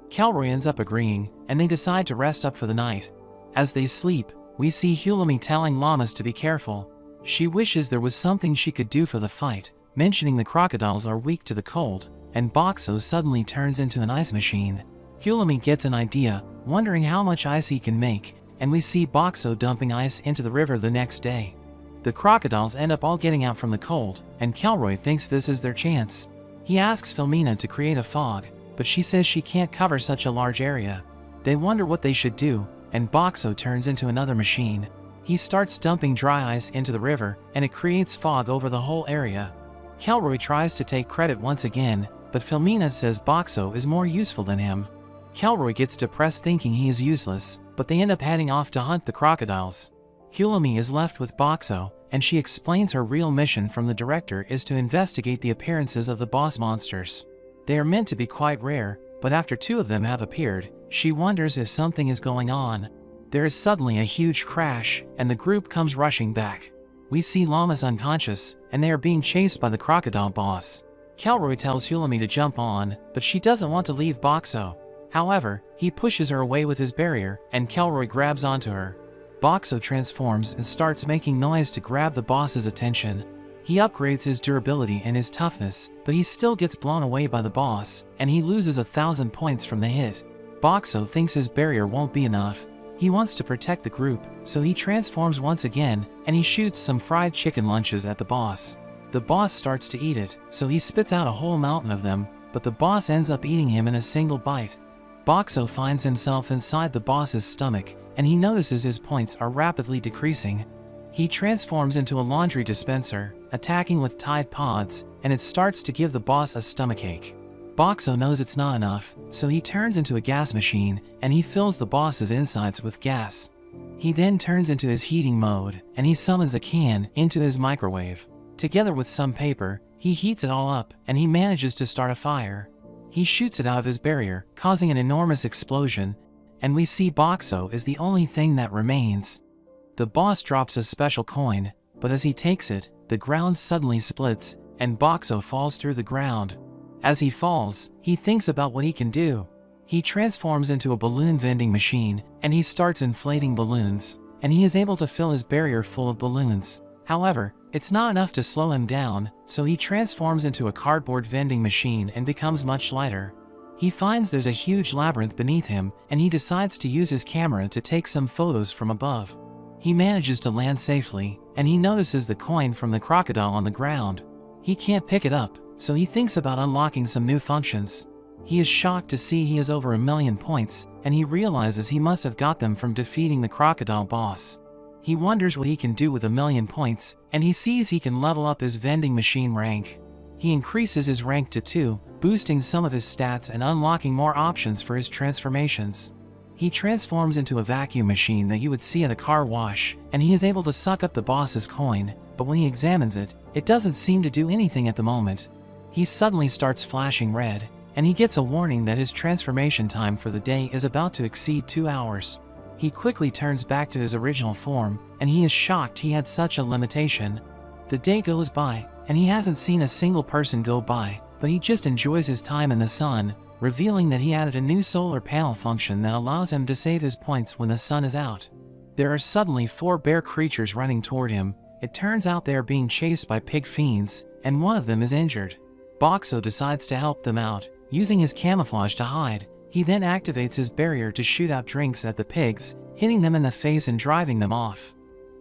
Kelroy ends up agreeing, and they decide to rest up for the night. As they sleep, we see Hilami telling Llamas to be careful. She wishes there was something she could do for the fight, mentioning the crocodiles are weak to the cold, and Boxo suddenly turns into an ice machine. Hilami gets an idea, wondering how much ice he can make, and we see Boxo dumping ice into the river the next day. The crocodiles end up all getting out from the cold, and Kelroy thinks this is their chance. He asks Filmina to create a fog, but she says she can't cover such a large area. They wonder what they should do, and Boxo turns into another machine. He starts dumping dry ice into the river, and it creates fog over the whole area. Kelroy tries to take credit once again, but Filmina says Boxo is more useful than him. Kelroy gets depressed thinking he is useless, but they end up heading off to hunt the crocodiles. Hulami is left with Boxo, and she explains her real mission from the director is to investigate the appearances of the boss monsters. They are meant to be quite rare, but after 2 of them have appeared, she wonders if something is going on. There is suddenly a huge crash, and the group comes rushing back. We see Llamas unconscious, and they are being chased by the crocodile boss. Kelroy tells Hulami to jump on, but she doesn't want to leave Boxo. However, he pushes her away with his barrier, and Kelroy grabs onto her. Boxo transforms and starts making noise to grab the boss's attention. He upgrades his durability and his toughness, but he still gets blown away by the boss, and he loses 1,000 points from the hit. Boxo thinks his barrier won't be enough. He wants to protect the group, so he transforms once again, and he shoots some fried chicken lunches at the boss. The boss starts to eat it, so he spits out a whole mountain of them, but the boss ends up eating him in a single bite. Boxo finds himself inside the boss's stomach, and he notices his points are rapidly decreasing. He transforms into a laundry dispenser, attacking with Tide Pods, and it starts to give the boss a stomachache. Boxo knows it's not enough, so he turns into a gas machine, and he fills the boss's insides with gas. He then turns into his heating mode, and he summons a can into his microwave. Together with some paper, he heats it all up, and he manages to start a fire. He shoots it out of his barrier, causing an enormous explosion, and we see Boxo is the only thing that remains. The boss drops a special coin, but as he takes it, the ground suddenly splits, and Boxo falls through the ground. As he falls, he thinks about what he can do. He transforms into a balloon vending machine, and he starts inflating balloons, and he is able to fill his barrier full of balloons. However, it's not enough to slow him down, so he transforms into a cardboard vending machine and becomes much lighter. He finds there's a huge labyrinth beneath him, and he decides to use his camera to take some photos from above. He manages to land safely, and he notices the coin from the crocodile on the ground. He can't pick it up, so he thinks about unlocking some new functions. He is shocked to see he has over 1,000,000 points, and he realizes he must have got them from defeating the crocodile boss. He wonders what he can do with 1,000,000 points, and he sees he can level up his vending machine rank. He increases his rank to 2, boosting some of his stats and unlocking more options for his transformations. He transforms into a vacuum machine that you would see at a car wash, and he is able to suck up the boss's coin, but when he examines it, it doesn't seem to do anything at the moment. He suddenly starts flashing red, and he gets a warning that his transformation time for the day is about to exceed 2 hours. He quickly turns back to his original form, and he is shocked he had such a limitation. The day goes by, and he hasn't seen a single person go by, but he just enjoys his time in the sun, revealing that he added a new solar panel function that allows him to save his points when the sun is out. There are suddenly 4 bear creatures running toward him. It turns out they are being chased by pig fiends, and one of them is injured. Boxo decides to help them out, using his camouflage to hide. He then activates his barrier to shoot out drinks at the pigs, hitting them in the face and driving them off.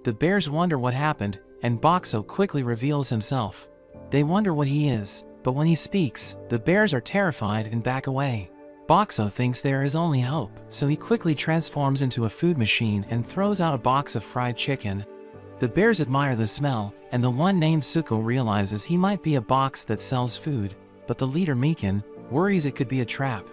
The bears wonder what happened, and Boxo quickly reveals himself. They wonder what he is, but when he speaks, the bears are terrified and back away. Boxo thinks there is only hope, so he quickly transforms into a food machine and throws out a box of fried chicken. The bears admire the smell, and the one named Suko realizes he might be a box that sells food, but the leader Mikan worries it could be a trap.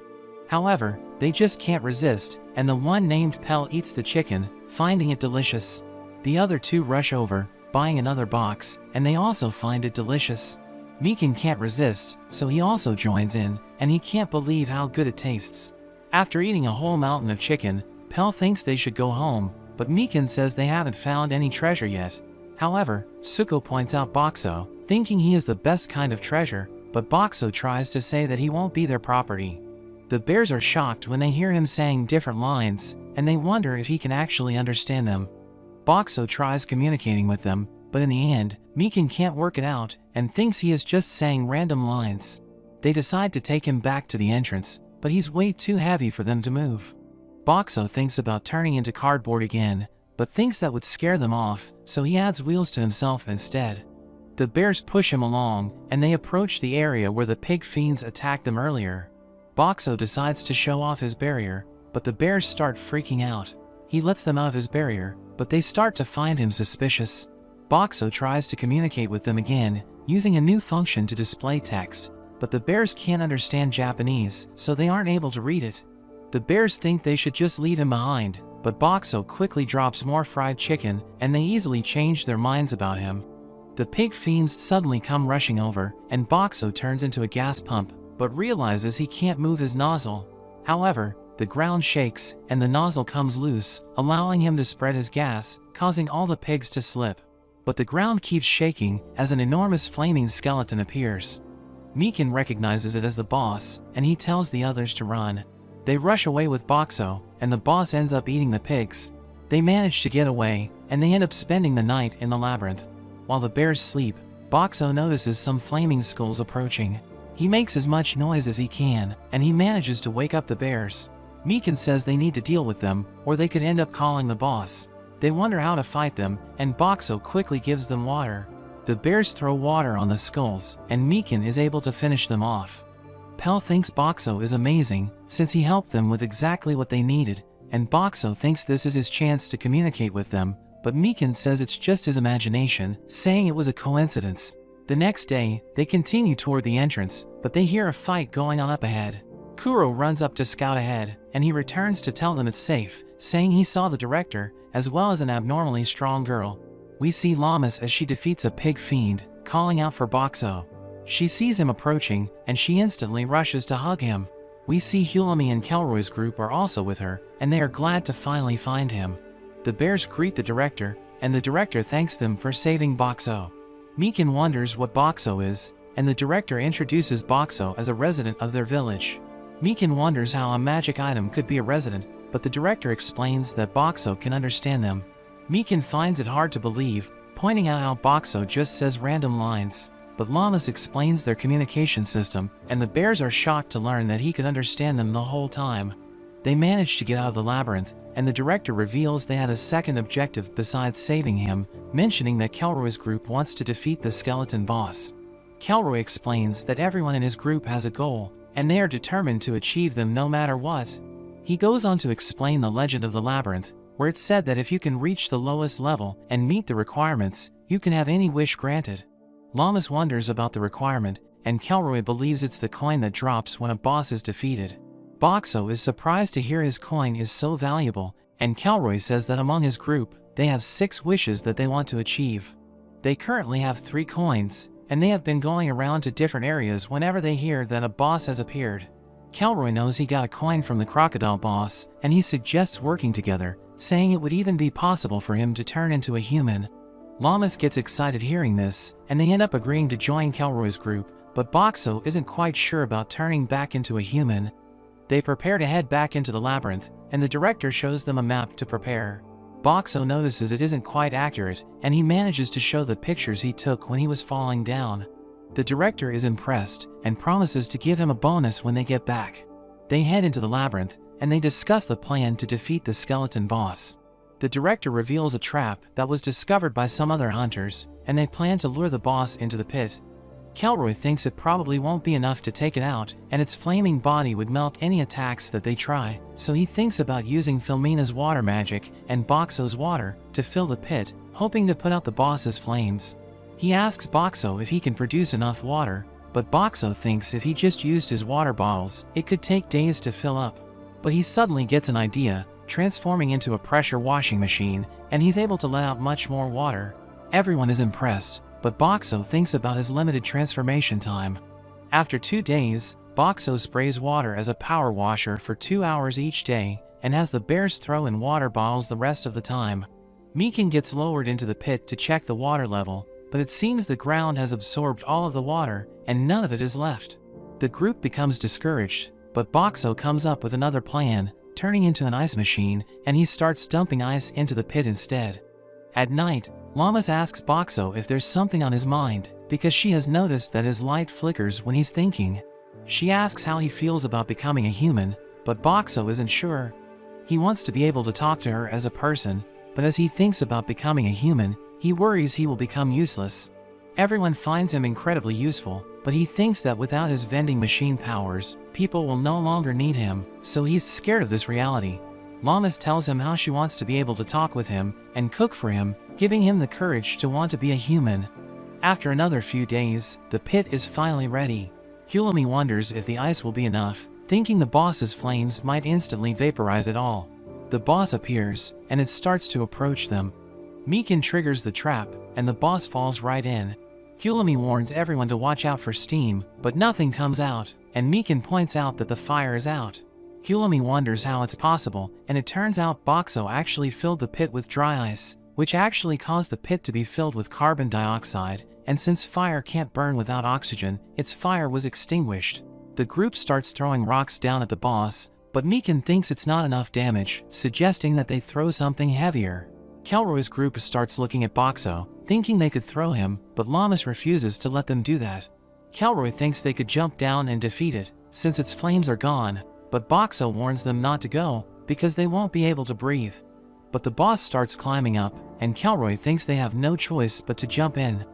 However, they just can't resist, and the one named Pell eats the chicken, finding it delicious. The other 2 rush over, buying another box, and they also find it delicious. Mikan can't resist, so he also joins in, and he can't believe how good it tastes. After eating a whole mountain of chicken, Pell thinks they should go home, but Mikan says they haven't found any treasure yet. However, Suko points out Boxo, thinking he is the best kind of treasure, but Boxo tries to say that he won't be their property. The bears are shocked when they hear him saying different lines, and they wonder if he can actually understand them. Boxo tries communicating with them, but in the end, Mikan can't work it out and thinks he is just saying random lines. They decide to take him back to the entrance, but he's way too heavy for them to move. Boxo thinks about turning into cardboard again, but thinks that would scare them off, so he adds wheels to himself instead. The bears push him along, and they approach the area where the pig fiends attacked them earlier. Boxo decides to show off his barrier, but the bears start freaking out. He lets them out of his barrier, but they start to find him suspicious. Boxo tries to communicate with them again, using a new function to display text, but the bears can't understand Japanese, so they aren't able to read it. The bears think they should just leave him behind, but Boxo quickly drops more fried chicken and they easily change their minds about him. The pig fiends suddenly come rushing over, and Boxo turns into a gas pump, but realizes he can't move his nozzle. However, the ground shakes, and the nozzle comes loose, allowing him to spread his gas, causing all the pigs to slip. But the ground keeps shaking as an enormous flaming skeleton appears. Meekin recognizes it as the boss, and he tells the others to run. They rush away with Boxo, and the boss ends up eating the pigs. They manage to get away, and they end up spending the night in the labyrinth. While the bears sleep, Boxo notices some flaming skulls approaching. He makes as much noise as he can, and he manages to wake up the bears. Meekin says they need to deal with them, or they could end up calling the boss. They wonder how to fight them, and Boxo quickly gives them water. The bears throw water on the skulls, and Meekin is able to finish them off. Pell thinks Boxo is amazing, since he helped them with exactly what they needed, and Boxo thinks this is his chance to communicate with them, but Meekin says it's just his imagination, saying it was a coincidence. The next day, they continue toward the entrance, but they hear a fight going on up ahead. Kuro runs up to scout ahead, and he returns to tell them it's safe, saying he saw the director, as well as an abnormally strong girl. We see Llamas as she defeats a pig fiend, calling out for Boxo. She sees him approaching, and she instantly rushes to hug him. We see Hulami and Kelroy's group are also with her, and they are glad to finally find him. The bears greet the director, and the director thanks them for saving Boxo. Meekin wonders what Boxo is, and the director introduces Boxo as a resident of their village. Meekin wonders how a magic item could be a resident, but the director explains that Boxo can understand them. Meekin finds it hard to believe, pointing out how Boxo just says random lines. But Llamas explains their communication system, and the bears are shocked to learn that he could understand them the whole time. They manage to get out of the labyrinth, and the director reveals they had a second objective besides saving him, mentioning that Kelroy's group wants to defeat the skeleton boss. Kelroy explains that everyone in his group has a goal, and they are determined to achieve them no matter what. He goes on to explain the legend of the labyrinth, where it's said that if you can reach the lowest level and meet the requirements, you can have any wish granted. Llamas wonders about the requirement, and Kelroy believes it's the coin that drops when a boss is defeated. Boxo is surprised to hear his coin is so valuable, and Kelroy says that among his group, they have 6 wishes that they want to achieve. They currently have 3 coins, and they have been going around to different areas whenever they hear that a boss has appeared. Kelroy knows he got a coin from the crocodile boss, and he suggests working together, saying it would even be possible for him to turn into a human. Llamas gets excited hearing this, and they end up agreeing to join Kelroy's group, but Boxo isn't quite sure about turning back into a human. They prepare to head back into the labyrinth, and the director shows them a map to prepare. Boxo notices it isn't quite accurate, and he manages to show the pictures he took when he was falling down. The director is impressed, and promises to give him a bonus when they get back. They head into the labyrinth, and they discuss the plan to defeat the skeleton boss. The director reveals a trap that was discovered by some other hunters, and they plan to lure the boss into the pit. Kelroy thinks it probably won't be enough to take it out, and its flaming body would melt any attacks that they try, so he thinks about using Filmina's water magic and Boxo's water to fill the pit, hoping to put out the boss's flames. He asks Boxo if he can produce enough water, but Boxo thinks if he just used his water bottles, it could take days to fill up. But he suddenly gets an idea, transforming into a pressure washing machine, and he's able to let out much more water. Everyone is impressed, but Boxo thinks about his limited transformation time. After 2 days, Boxo sprays water as a power washer for 2 hours each day, and has the bears throw in water bottles the rest of the time. Meekin gets lowered into the pit to check the water level, but it seems the ground has absorbed all of the water, and none of it is left. The group becomes discouraged, but Boxo comes up with another plan, turning into an ice machine, and he starts dumping ice into the pit instead. At night, Llamas asks Boxo if there's something on his mind, because she has noticed that his light flickers when he's thinking. She asks how he feels about becoming a human, but Boxo isn't sure. He wants to be able to talk to her as a person, but as he thinks about becoming a human, he worries he will become useless. Everyone finds him incredibly useful, but he thinks that without his vending machine powers, people will no longer need him, so he's scared of this reality. Llamas tells him how she wants to be able to talk with him and cook for him, giving him the courage to want to be a human. After another few days, the pit is finally ready. Hulami wonders if the ice will be enough, thinking the boss's flames might instantly vaporize it all. The boss appears, and it starts to approach them. Mikan triggers the trap, and the boss falls right in. Hulami warns everyone to watch out for steam, but nothing comes out, and Mikan points out that the fire is out. Hulami wonders how it's possible, and it turns out Boxo actually filled the pit with dry ice, which actually caused the pit to be filled with carbon dioxide, and since fire can't burn without oxygen, its fire was extinguished. The group starts throwing rocks down at the boss, but Mikan thinks it's not enough damage, suggesting that they throw something heavier. Kelroy's group starts looking at Boxo, thinking they could throw him, but Lammas refuses to let them do that. Kelroy thinks they could jump down and defeat it, since its flames are gone, but Boxo warns them not to go, because they won't be able to breathe. But the boss starts climbing up, and Kelroy thinks they have no choice but to jump in.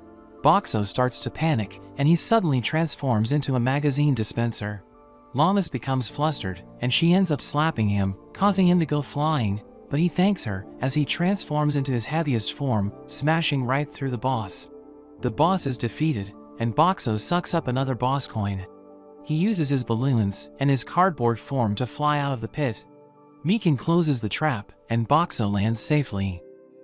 Boxo starts to panic, and he suddenly transforms into a magazine dispenser. Lammas becomes flustered, and she ends up slapping him, causing him to go flying, but he thanks her as he transforms into his heaviest form, smashing right through the boss. The boss is defeated, and Boxo sucks up another boss coin. He uses his balloons and his cardboard form to fly out of the pit. Mikan closes the trap, and Boxo lands safely.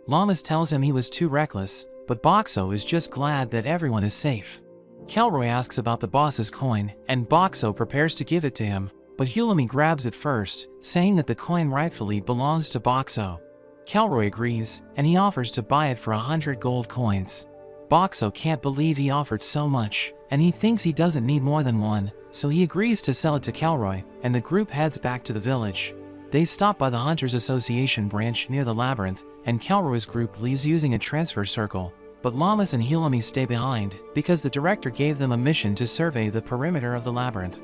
Lammas tells him he was too reckless, but Boxo is just glad that everyone is safe. Kelroy asks about the boss's coin, and Boxo prepares to give it to him, but Hulami grabs it first, saying that the coin rightfully belongs to Boxo. Kelroy agrees, and he offers to buy it for 100 gold coins. Boxo can't believe he offered so much, and he thinks he doesn't need more than one, so he agrees to sell it to Kelroy, and the group heads back to the village. They stop by the Hunters Association branch near the labyrinth, and Kelroy's group leaves using a transfer circle, but Lammas and Hulami stay behind because the director gave them a mission to survey the perimeter of the labyrinth.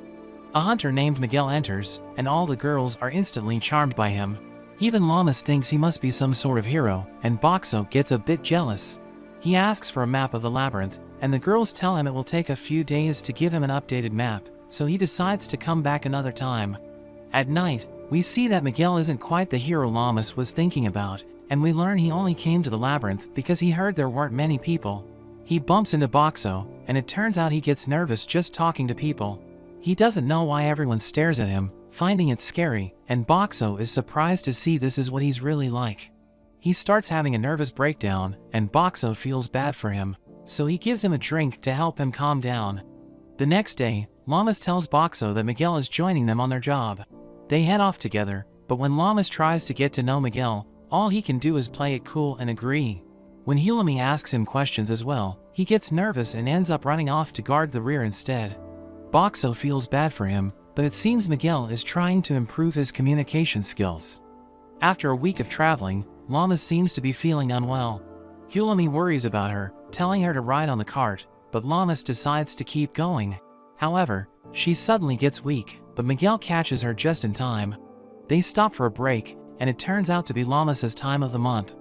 A hunter named Miguel enters, and all the girls are instantly charmed by him. Even Lammas thinks he must be some sort of hero, and Boxo gets a bit jealous. He asks for a map of the labyrinth, and the girls tell him it will take a few days to give him an updated map, so he decides to come back another time. At night, we see that Miguel isn't quite the hero Lammas was thinking about, and we learn he only came to the labyrinth because he heard there weren't many people. He bumps into Boxo, and it turns out he gets nervous just talking to people. He doesn't know why everyone stares at him, finding it scary, and Boxo is surprised to see this is what he's really like. He starts having a nervous breakdown, and Boxo feels bad for him, so he gives him a drink to help him calm down. The next day, Lammas tells Boxo that Miguel is joining them on their job. They head off together, but when Lammas tries to get to know Miguel, all he can do is play it cool and agree. When Hulami asks him questions as well, he gets nervous and ends up running off to guard the rear instead. Boxo feels bad for him, but it seems Miguel is trying to improve his communication skills. After a week of traveling, Lammas seems to be feeling unwell. Hulami worries about her, telling her to ride on the cart, but Lammas decides to keep going. However, she suddenly gets weak, but Miguel catches her just in time. They stop for a break, and it turns out to be Lammas' time of the month.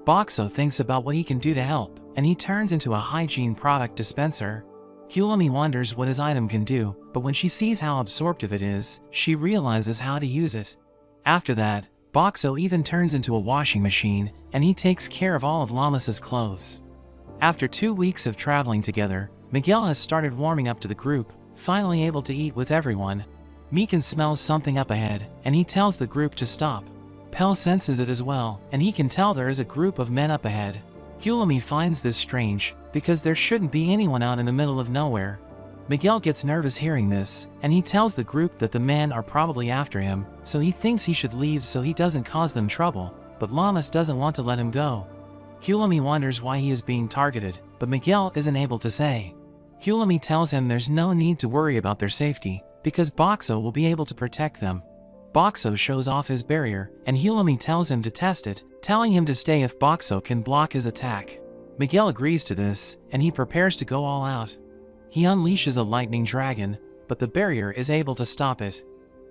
Boxo thinks about what he can do to help, and he turns into a hygiene product dispenser. Hulami wonders what his item can do, but when she sees how absorptive it is, she realizes how to use it. After that, Boxo even turns into a washing machine, and he takes care of all of Lammas' clothes. After 2 weeks of traveling together, Miguel has started warming up to the group, finally able to eat with everyone. Mikan smells something up ahead, and he tells the group to stop. Pell senses it as well, and he can tell there is a group of men up ahead. Hulami finds this strange, because there shouldn't be anyone out in the middle of nowhere. Miguel gets nervous hearing this, and he tells the group that the men are probably after him, so he thinks he should leave so he doesn't cause them trouble, but Lammas doesn't want to let him go. Hulami wonders why he is being targeted, but Miguel isn't able to say. Hulami tells him there's no need to worry about their safety, because Boxo will be able to protect them. Boxo shows off his barrier, and Hulami tells him to test it, telling him to stay if Boxo can block his attack. Miguel agrees to this, and he prepares to go all out. He unleashes a lightning dragon, but the barrier is able to stop it.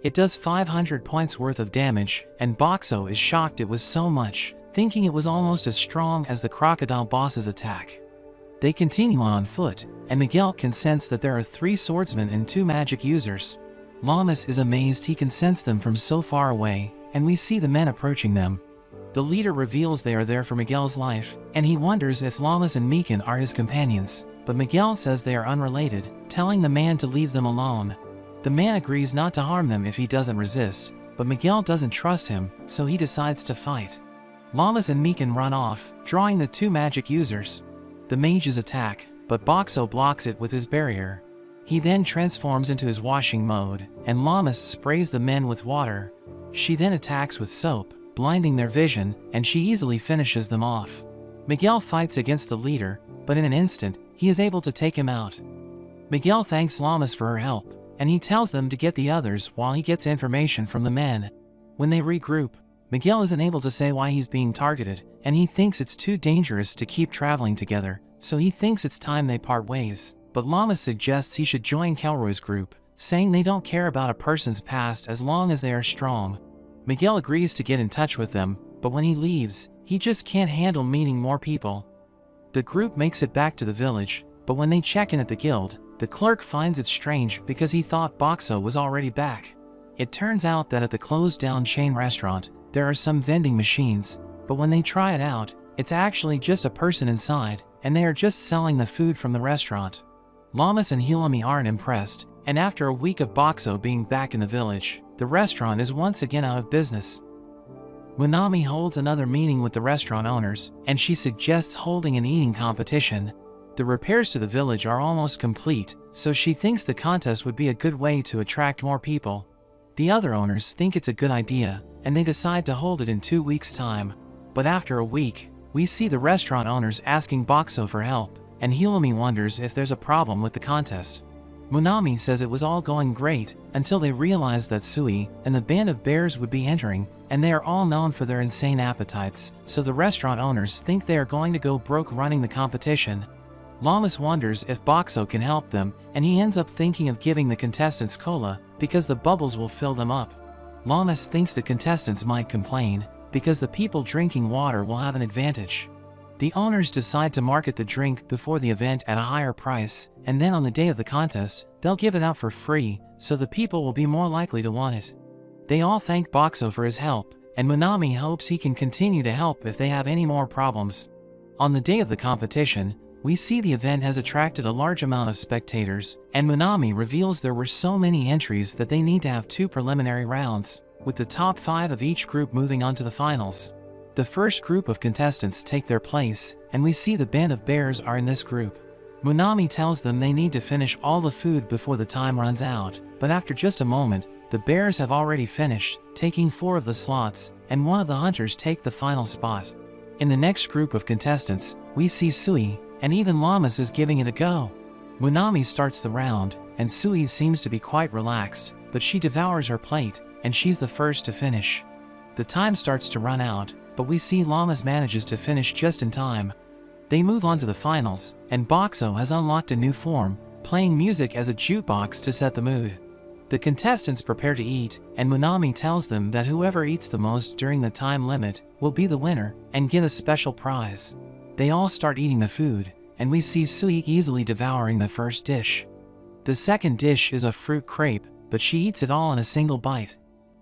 It does 500 points worth of damage, and Boxo is shocked it was so much, thinking it was almost as strong as the crocodile boss's attack. They continue on foot, and Miguel can sense that there are 3 swordsmen and 2 magic users. Lammas is amazed he can sense them from so far away, and we see the men approaching them. The leader reveals they are there for Miguel's life, and he wonders if Lammas and Mikan are his companions, but Miguel says they are unrelated, telling the man to leave them alone. The man agrees not to harm them if he doesn't resist, but Miguel doesn't trust him, so he decides to fight. Llamas and Mikan run off, drawing the two magic users. The mages attack, but Boxo blocks it with his barrier. He then transforms into his washing mode, and Llamas sprays the men with water. She then attacks with soap, blinding their vision, and she easily finishes them off. Miguel fights against the leader, but in an instant, he is able to take him out. Miguel thanks Llamas for her help, and he tells them to get the others while he gets information from the men. When they regroup, Miguel isn't able to say why he's being targeted, and he thinks it's too dangerous to keep traveling together, so he thinks it's time they part ways. But Llamas suggests he should join Kelroy's group, saying they don't care about a person's past as long as they are strong. Miguel agrees to get in touch with them, but when he leaves, he just can't handle meeting more people. The group makes it back to the village, but when they check in at the guild, the clerk finds it strange because he thought Boxo was already back. It turns out that at the closed-down chain restaurant, there are some vending machines, but when they try it out, it's actually just a person inside, and they are just selling the food from the restaurant. Llamas and Hilami aren't impressed, and after a week of Boxo being back in the village, the restaurant is once again out of business. Munami holds another meeting with the restaurant owners, and she suggests holding an eating competition. The repairs to the village are almost complete, so she thinks the contest would be a good way to attract more people. The other owners think it's a good idea, and they decide to hold it in 2 weeks' time. But after a week, we see the restaurant owners asking Boxo for help, and Hilami wonders if there's a problem with the contest. Munami says it was all going great until they realized that Sui and the band of bears would be entering, and they are all known for their insane appetites, so the restaurant owners think they are going to go broke running the competition. Llamas wonders if Boxo can help them, and he ends up thinking of giving the contestants cola because the bubbles will fill them up. Llamas thinks the contestants might complain because the people drinking water will have an advantage. The owners decide to market the drink before the event at a higher price, and then on the day of the contest, they'll give it out for free, so the people will be more likely to want it. They all thank Boxo for his help, and Munami hopes he can continue to help if they have any more problems. On the day of the competition, we see the event has attracted a large amount of spectators, and Munami reveals there were so many entries that they need to have 2 preliminary rounds, with the top 5 of each group moving on to the finals. The first group of contestants take their place, and we see the band of bears are in this group. Munami tells them they need to finish all the food before the time runs out, but after just a moment, the bears have already finished, taking 4 of the slots, and one of the hunters take the final spot. In the next group of contestants, we see Sui, and even Llamas is giving it a go. Munami starts the round, and Sui seems to be quite relaxed, but she devours her plate, and she's the first to finish. The time starts to run out, but we see Llamas manages to finish just in time. They move on to the finals, and Boxo has unlocked a new form, playing music as a jukebox to set the mood. The contestants prepare to eat, and Munami tells them that whoever eats the most during the time limit will be the winner and get a special prize. They all start eating the food, and we see Sui easily devouring the first dish. The second dish is a fruit crepe, but she eats it all in a single bite.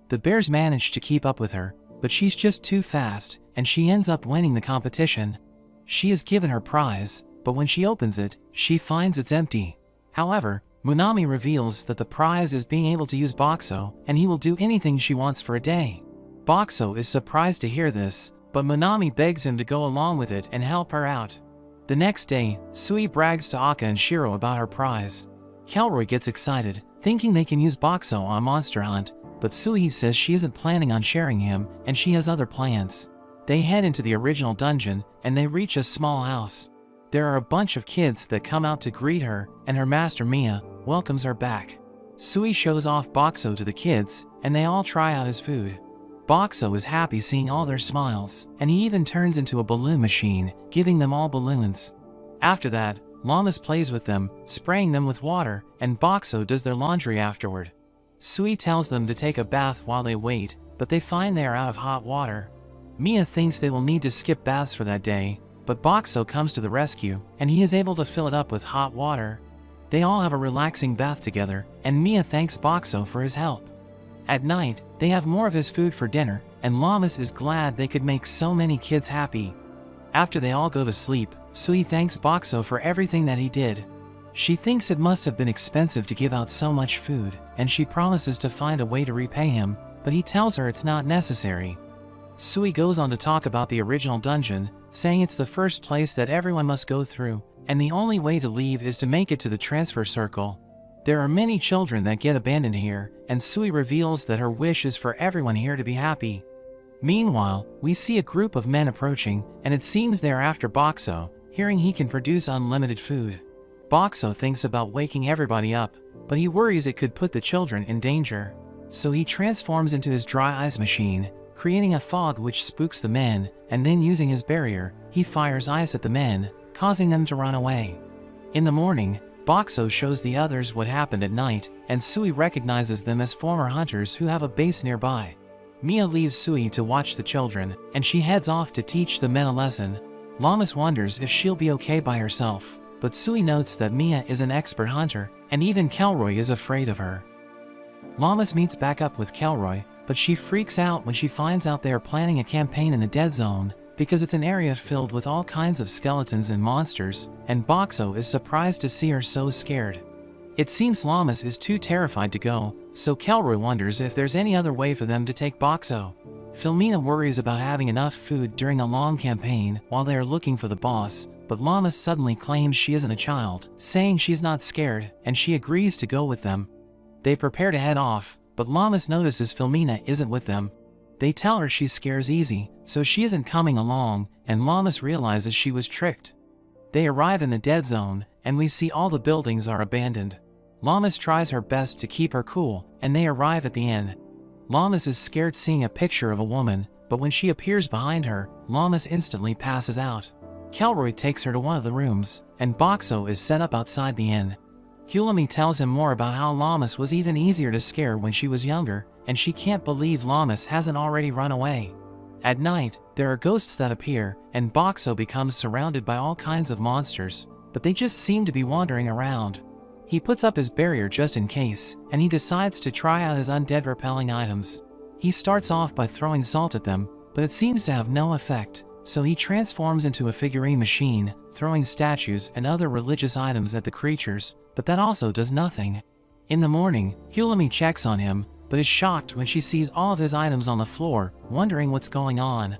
The bears manage to keep up with her, but she's just too fast, and she ends up winning the competition. She is given her prize, but when she opens it, she finds it's empty. However, Munami reveals that the prize is being able to use Boxo, and he will do anything she wants for a day. Boxo is surprised to hear this, but Munami begs him to go along with it and help her out. The next day, Sui brags to Akka and Shiro about her prize. Kelroy gets excited, thinking they can use Boxo on a monster hunt, but Sui says she isn't planning on sharing him, and she has other plans. They head into the original dungeon, and they reach a small house. There are a bunch of kids that come out to greet her, and her master Mia welcomes her back. Sui shows off Boxo to the kids, and they all try out his food. Boxo is happy seeing all their smiles, and he even turns into a balloon machine, giving them all balloons. After that, Llamas plays with them, spraying them with water, and Boxo does their laundry afterward. Sui tells them to take a bath while they wait, but they find they are out of hot water. Mia thinks they will need to skip baths for that day, but Boxo comes to the rescue, and he is able to fill it up with hot water. They all have a relaxing bath together, and Mia thanks Boxo for his help. At night, they have more of his food for dinner, and Llamas is glad they could make so many kids happy. After they all go to sleep, Sui thanks Boxo for everything that he did. She thinks it must have been expensive to give out so much food, and she promises to find a way to repay him, but he tells her it's not necessary. Sui goes on to talk about the original dungeon, saying it's the first place that everyone must go through, and the only way to leave is to make it to the transfer circle. There are many children that get abandoned here, and Sui reveals that her wish is for everyone here to be happy. Meanwhile, we see a group of men approaching, and it seems they are after Boxo, hearing he can produce unlimited food. Boxo thinks about waking everybody up, but he worries it could put the children in danger. So he transforms into his dry ice machine, creating a fog which spooks the men, and then using his barrier, he fires ice at the men, causing them to run away. In the morning, Boxo shows the others what happened at night, and Sui recognizes them as former hunters who have a base nearby. Mia leaves Sui to watch the children, and she heads off to teach the men a lesson. Llamas wonders if she'll be okay by herself, but Sui notes that Mia is an expert hunter, and even Kelroy is afraid of her. Llamas meets back up with Kelroy, but she freaks out when she finds out they are planning a campaign in the Dead Zone, because it's an area filled with all kinds of skeletons and monsters, and Boxo is surprised to see her so scared. It seems Llamas is too terrified to go, so Kelroy wonders if there's any other way for them to take Boxo. Filmina worries about having enough food during a long campaign while they are looking for the boss, but Llamas suddenly claims she isn't a child, saying she's not scared, and she agrees to go with them. They prepare to head off, but Llamas notices Filmina isn't with them. They tell her she scares easy, so she isn't coming along, and Llamas realizes she was tricked. They arrive in the Dead Zone, and we see all the buildings are abandoned. Llamas tries her best to keep her cool, and they arrive at the inn. Llamas is scared seeing a picture of a woman, but when she appears behind her, Llamas instantly passes out. Kelroy takes her to one of the rooms, and Boxo is set up outside the inn. Hulami tells him more about how Llamas was even easier to scare when she was younger, and she can't believe Llamas hasn't already run away. At night, there are ghosts that appear, and Boxo becomes surrounded by all kinds of monsters, but they just seem to be wandering around. He puts up his barrier just in case, and he decides to try out his undead repelling items. He starts off by throwing salt at them, but it seems to have no effect, so he transforms into a figurine machine, throwing statues and other religious items at the creatures, but that also does nothing. In the morning, Hulami checks on him, but is shocked when she sees all of his items on the floor, wondering what's going on.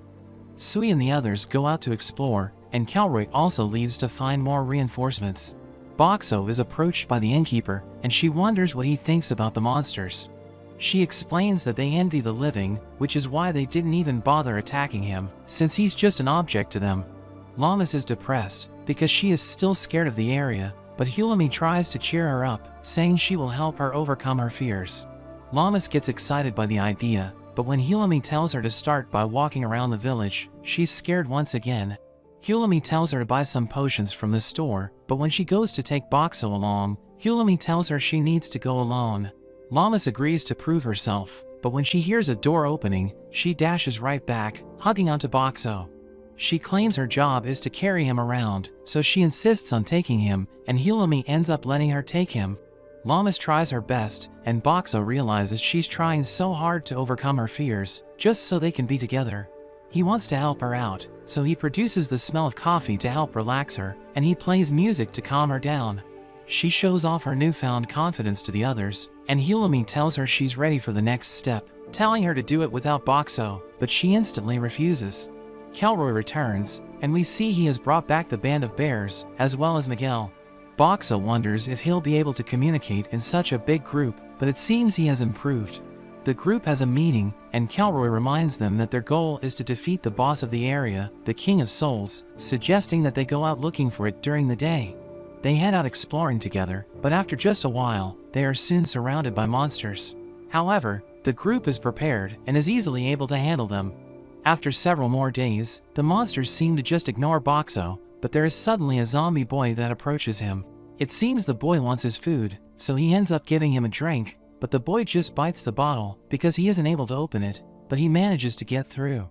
Sui and the others go out to explore, and Kelroy also leaves to find more reinforcements. Boxo is approached by the innkeeper, and she wonders what he thinks about the monsters. She explains that they envy the living, which is why they didn't even bother attacking him, since he's just an object to them. Llamas is depressed, because she is still scared of the area, but Hulami tries to cheer her up, saying she will help her overcome her fears. Llamas gets excited by the idea, but when Hulami tells her to start by walking around the village, she's scared once again. Hulami tells her to buy some potions from the store, but when she goes to take Boxo along, Hulami tells her she needs to go alone. Llamas agrees to prove herself, but when she hears a door opening, she dashes right back, hugging onto Boxo. She claims her job is to carry him around, so she insists on taking him, and Hulami ends up letting her take him. Llamas tries her best, and Boxo realizes she's trying so hard to overcome her fears, just so they can be together. He wants to help her out, so he produces the smell of coffee to help relax her, and he plays music to calm her down. She shows off her newfound confidence to the others, and Hulami tells her she's ready for the next step, telling her to do it without Boxo, but she instantly refuses. Kelroy returns, and we see he has brought back the band of bears, as well as Miguel. Boxo wonders if he'll be able to communicate in such a big group, but it seems he has improved. The group has a meeting, and Kelroy reminds them that their goal is to defeat the boss of the area, the King of Souls, suggesting that they go out looking for it during the day. They head out exploring together, but after just a while, they are soon surrounded by monsters. However, the group is prepared and is easily able to handle them. After several more days, the monsters seem to just ignore Boxo, but there is suddenly a zombie boy that approaches him. It seems the boy wants his food, so he ends up giving him a drink, but the boy just bites the bottle because he isn't able to open it, but he manages to get through.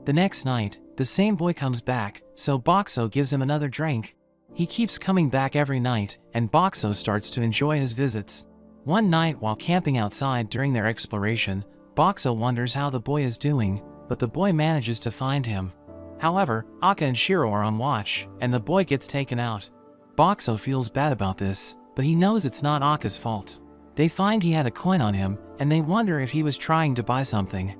The next night, the same boy comes back, so Boxo gives him another drink. He keeps coming back every night, and Boxo starts to enjoy his visits. One night while camping outside during their exploration, Boxo wonders how the boy is doing, but the boy manages to find him. However, Akka and Shiro are on watch, and the boy gets taken out. Boxo feels bad about this, but he knows it's not Akka's fault. They find he had a coin on him, and they wonder if he was trying to buy something.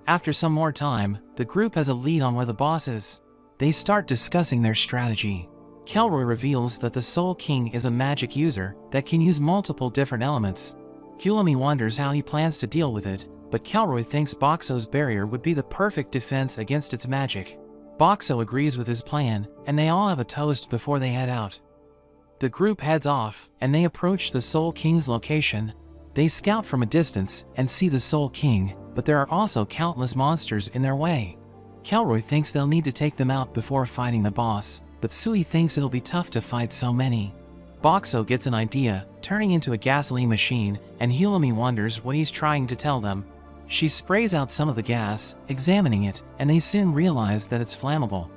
After some more time, the group has a lead on where the boss is. They start discussing their strategy. Kelroy reveals that the Soul King is a magic user that can use multiple different elements. Hulami wonders how he plans to deal with it, but Kelroy thinks Boxo's barrier would be the perfect defense against its magic. Boxo agrees with his plan, and they all have a toast before they head out. The group heads off, and they approach the Soul King's location. They scout from a distance and see the Soul King, but there are also countless monsters in their way. Kelroy thinks they'll need to take them out before fighting the boss, but Sui thinks it'll be tough to fight so many. Boxo gets an idea, turning into a gasoline machine, and Hulami wonders what he's trying to tell them. She sprays out some of the gas, examining it, and they soon realize that it's flammable.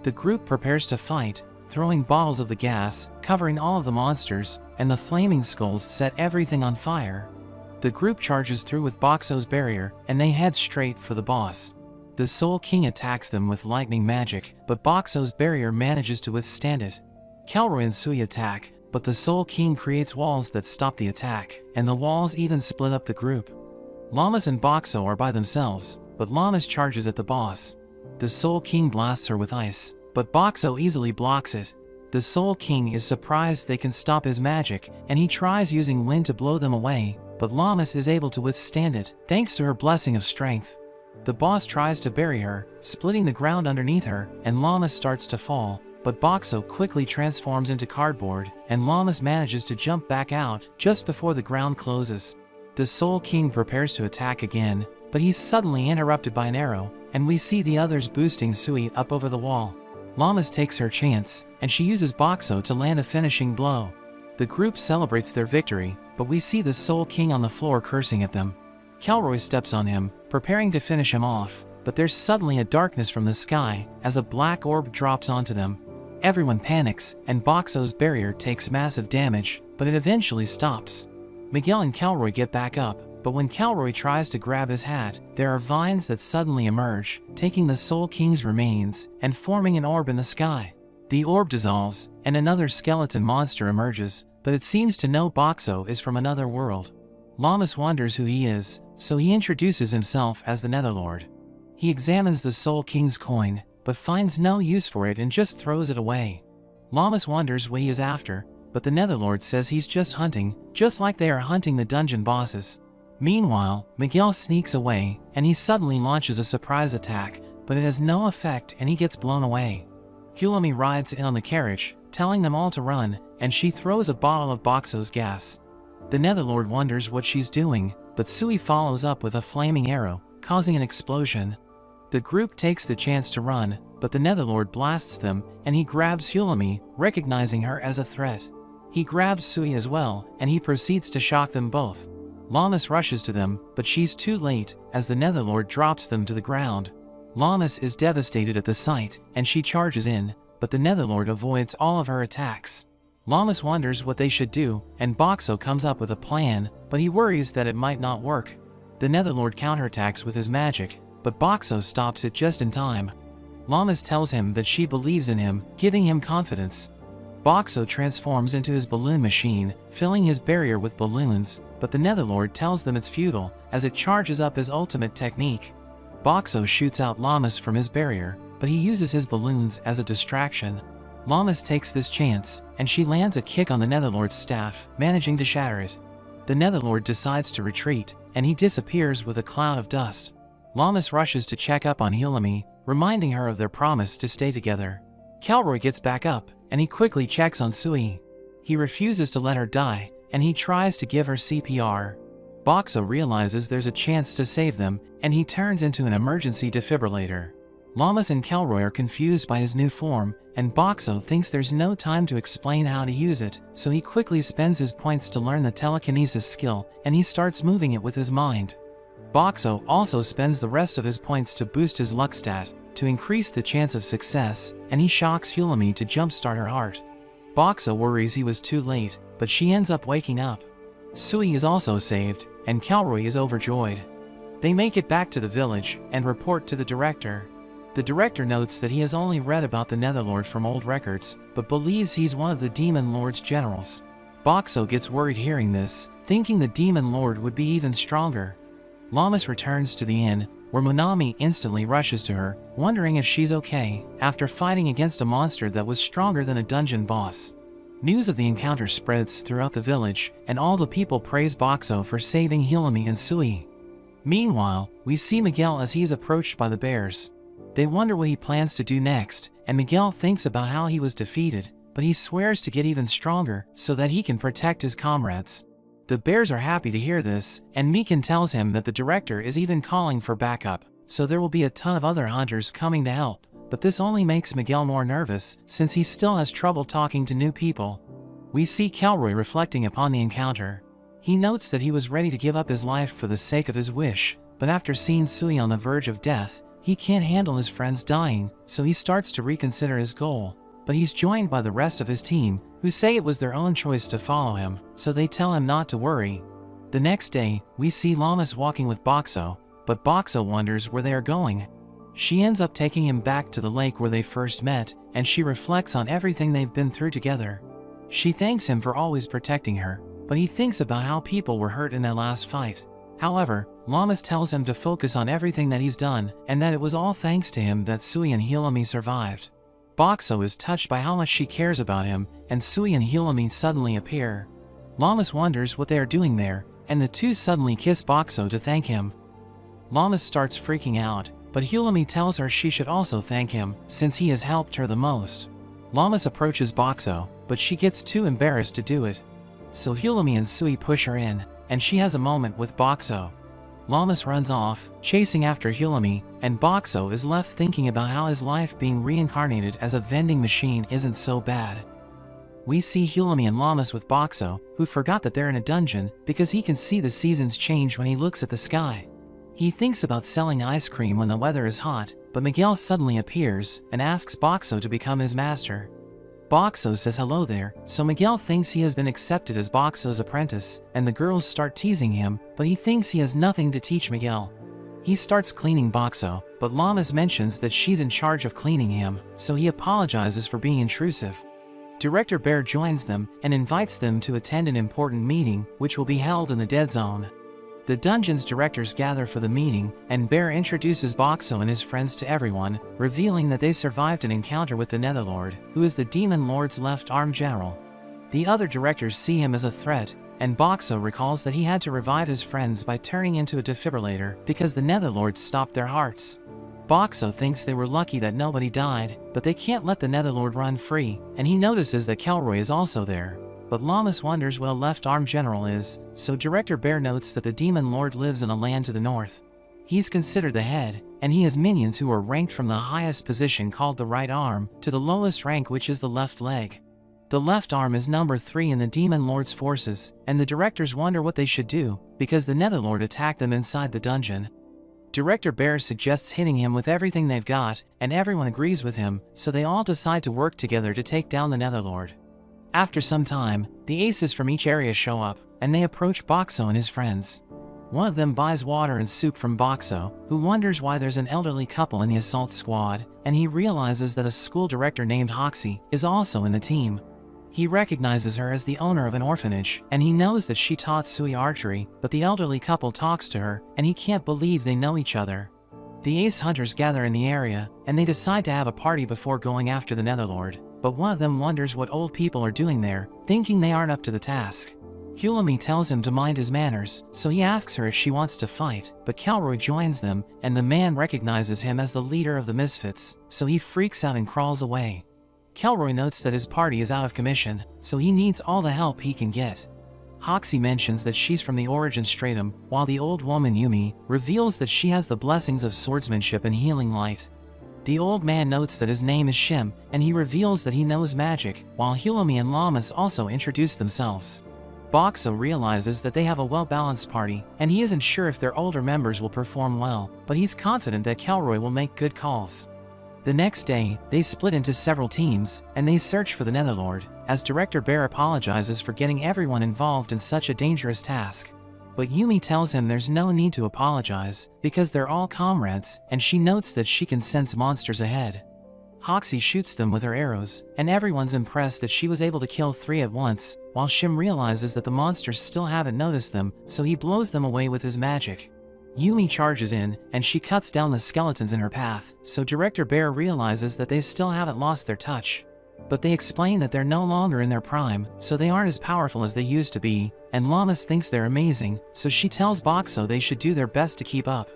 The group prepares to fight, throwing bottles of the gas, covering all of the monsters, and the flaming skulls set everything on fire. The group charges through with Boxo's barrier, and they head straight for the boss. The Soul King attacks them with lightning magic, but Boxo's barrier manages to withstand it. Kelroy and Sui attack, but the Soul King creates walls that stop the attack, and the walls even split up the group. Llamas and Boxo are by themselves, but Llamas charges at the boss. The Soul King blasts her with ice, but Boxo easily blocks it. The Soul King is surprised they can stop his magic, and he tries using wind to blow them away, but Llamas is able to withstand it, thanks to her blessing of strength. The boss tries to bury her, splitting the ground underneath her, and Llamas starts to fall, but Boxo quickly transforms into cardboard, and Llamas manages to jump back out just before the ground closes. The Soul King prepares to attack again, but he's suddenly interrupted by an arrow, and we see the others boosting Sui up over the wall. Llamas takes her chance, and she uses Boxo to land a finishing blow. The group celebrates their victory, but we see the Soul King on the floor cursing at them. Kelroy steps on him, preparing to finish him off, but there's suddenly a darkness from the sky as a black orb drops onto them. Everyone panics, and Boxo's barrier takes massive damage, but it eventually stops. Miguel and Kelroy get back up, but when Kelroy tries to grab his hat, there are vines that suddenly emerge, taking the Soul King's remains and forming an orb in the sky. The orb dissolves, and another skeleton monster emerges, but it seems to know Boxo is from another world. Llamas wonders who he is, so he introduces himself as the Netherlord. He examines the Soul King's coin, but finds no use for it and just throws it away. Llamas wonders what he is after, but the Netherlord says he's just hunting, just like they are hunting the dungeon bosses. Meanwhile, Miguel sneaks away, and he suddenly launches a surprise attack, but it has no effect and he gets blown away. Hulami rides in on the carriage, telling them all to run, and she throws a bottle of Boxo's gas. The Netherlord wonders what she's doing, but Sui follows up with a flaming arrow, causing an explosion. The group takes the chance to run, but the Netherlord blasts them, and he grabs Hulami, recognizing her as a threat. He grabs Sui as well, and he proceeds to shock them both. Llamas rushes to them, but she's too late, as the Netherlord drops them to the ground. Llamas is devastated at the sight, and she charges in, but the Netherlord avoids all of her attacks. Llamas wonders what they should do, and Boxo comes up with a plan, but he worries that it might not work. The Netherlord counterattacks with his magic, but Boxo stops it just in time. Llamas tells him that she believes in him, giving him confidence. Boxo transforms into his balloon machine, filling his barrier with balloons, but the Netherlord tells them it's futile, as it charges up his ultimate technique. Boxo shoots out Llamas from his barrier, but he uses his balloons as a distraction. Llamas takes this chance, and she lands a kick on the Netherlord's staff, managing to shatter it. The Netherlord decides to retreat, and he disappears with a cloud of dust. Llamas rushes to check up on Hulami, reminding her of their promise to stay together. Kelroy gets back up, and he quickly checks on Sui. He refuses to let her die, and he tries to give her CPR. Boxo realizes there's a chance to save them, and he turns into an emergency defibrillator. Llamas and Kelroy are confused by his new form, and Boxo thinks there's no time to explain how to use it, so he quickly spends his points to learn the telekinesis skill, and he starts moving it with his mind. Boxo also spends the rest of his points to boost his luck stat, to increase the chance of success, and he shocks Hulami to jumpstart her heart. Boxo worries he was too late, but she ends up waking up. Sui is also saved, and Kelroy is overjoyed. They make it back to the village, and report to the director. The director notes that he has only read about the Netherlord from old records, but believes he's one of the Demon Lord's generals. Boxo gets worried hearing this, thinking the demon lord would be even stronger. Llamas returns to the inn, where Monami instantly rushes to her, wondering if she's okay, after fighting against a monster that was stronger than a dungeon boss. News of the encounter spreads throughout the village, and all the people praise Boxo for saving Hilami and Sui. Meanwhile, we see Miguel as he is approached by the bears. They wonder what he plans to do next, and Miguel thinks about how he was defeated, but he swears to get even stronger so that he can protect his comrades. The bears are happy to hear this, and Mikan tells him that the director is even calling for backup, so there will be a ton of other hunters coming to help, but this only makes Miguel more nervous since he still has trouble talking to new people. We see Kelroy reflecting upon the encounter. He notes that he was ready to give up his life for the sake of his wish, but after seeing Sui on the verge of death, he can't handle his friends dying, so he starts to reconsider his goal. But he's joined by the rest of his team, who say it was their own choice to follow him, so they tell him not to worry. The next day, we see Llamas walking with Boxo, but Boxo wonders where they are going. She ends up taking him back to the lake where they first met, and she reflects on everything they've been through together. She thanks him for always protecting her, but he thinks about how people were hurt in that last fight. However, Llamas tells him to focus on everything that he's done, and that it was all thanks to him that Sui and Hilami survived. Boxo is touched by how much she cares about him, and Sui and Hilami suddenly appear. Llamas wonders what they are doing there, and the two suddenly kiss Boxo to thank him. Llamas starts freaking out, but Hilami tells her she should also thank him, since he has helped her the most. Llamas approaches Boxo, but she gets too embarrassed to do it. So Hilami and Sui push her in, and she has a moment with Boxo. Llamas runs off, chasing after Hilami, and Boxo is left thinking about how his life being reincarnated as a vending machine isn't so bad. We see Hilami and Llamas with Boxo, who forgot that they're in a dungeon because he can see the seasons change when he looks at the sky. He thinks about selling ice cream when the weather is hot, but Miguel suddenly appears and asks Boxo to become his master. Boxo says hello there, so Miguel thinks he has been accepted as Boxo's apprentice, and the girls start teasing him, but he thinks he has nothing to teach Miguel. He starts cleaning Boxo, but Llamas mentions that she's in charge of cleaning him, so he apologizes for being intrusive. Director Bear joins them and invites them to attend an important meeting, which will be held in the Dead Zone. The dungeon's directors gather for the meeting, and Bear introduces Boxo and his friends to everyone, revealing that they survived an encounter with the Netherlord, who is the Demon Lord's left-arm general. The other directors see him as a threat, and Boxo recalls that he had to revive his friends by turning into a defibrillator because the Netherlords stopped their hearts. Boxo thinks they were lucky that nobody died, but they can't let the Netherlord run free, and he notices that Kelroy is also there. But Llamas wonders what a left-arm general is, so Director Bear notes that the Demon Lord lives in a land to the north. He's considered the head, and he has minions who are ranked from the highest position called the right arm to the lowest rank, which is the left leg. The left arm is number 3 in the Demon Lord's forces, and the directors wonder what they should do, because the Netherlord attacked them inside the dungeon. Director Bear suggests hitting him with everything they've got, and everyone agrees with him, so they all decide to work together to take down the Netherlord. After some time, the aces from each area show up, and they approach Boxo and his friends. One of them buys water and soup from Boxo, who wonders why there's an elderly couple in the assault squad, and he realizes that a school director named Hoxie is also in the team. He recognizes her as the owner of an orphanage, and he knows that she taught Sui archery, but the elderly couple talks to her, and he can't believe they know each other. The ace hunters gather in the area, and they decide to have a party before going after the Netherlord. But one of them wonders what old people are doing there, thinking they aren't up to the task. Hilami tells him to mind his manners, so he asks her if she wants to fight, but Kelroy joins them, and the man recognizes him as the leader of the Misfits, so he freaks out and crawls away. Kelroy notes that his party is out of commission, so he needs all the help he can get. Hoxie mentions that she's from the Origin Stratum, while the old woman Yumi reveals that she has the blessings of swordsmanship and healing light. The old man notes that his name is Shim, and he reveals that he knows magic, while Hilami and Llamas also introduce themselves. Boxo realizes that they have a well-balanced party, and he isn't sure if their older members will perform well, but he's confident that Kelroy will make good calls. The next day, they split into several teams, and they search for the Netherlord, as Director Bear apologizes for getting everyone involved in such a dangerous task. But Yumi tells him there's no need to apologize, because they're all comrades, and she notes that she can sense monsters ahead. Hoxie shoots them with her arrows, and everyone's impressed that she was able to kill 3 at once, while Shim realizes that the monsters still haven't noticed them, so he blows them away with his magic. Yumi charges in, and she cuts down the skeletons in her path, so Director Bear realizes that they still haven't lost their touch. But they explain that they're no longer in their prime, so they aren't as powerful as they used to be, and Llamas thinks they're amazing, so she tells Boxo they should do their best to keep up.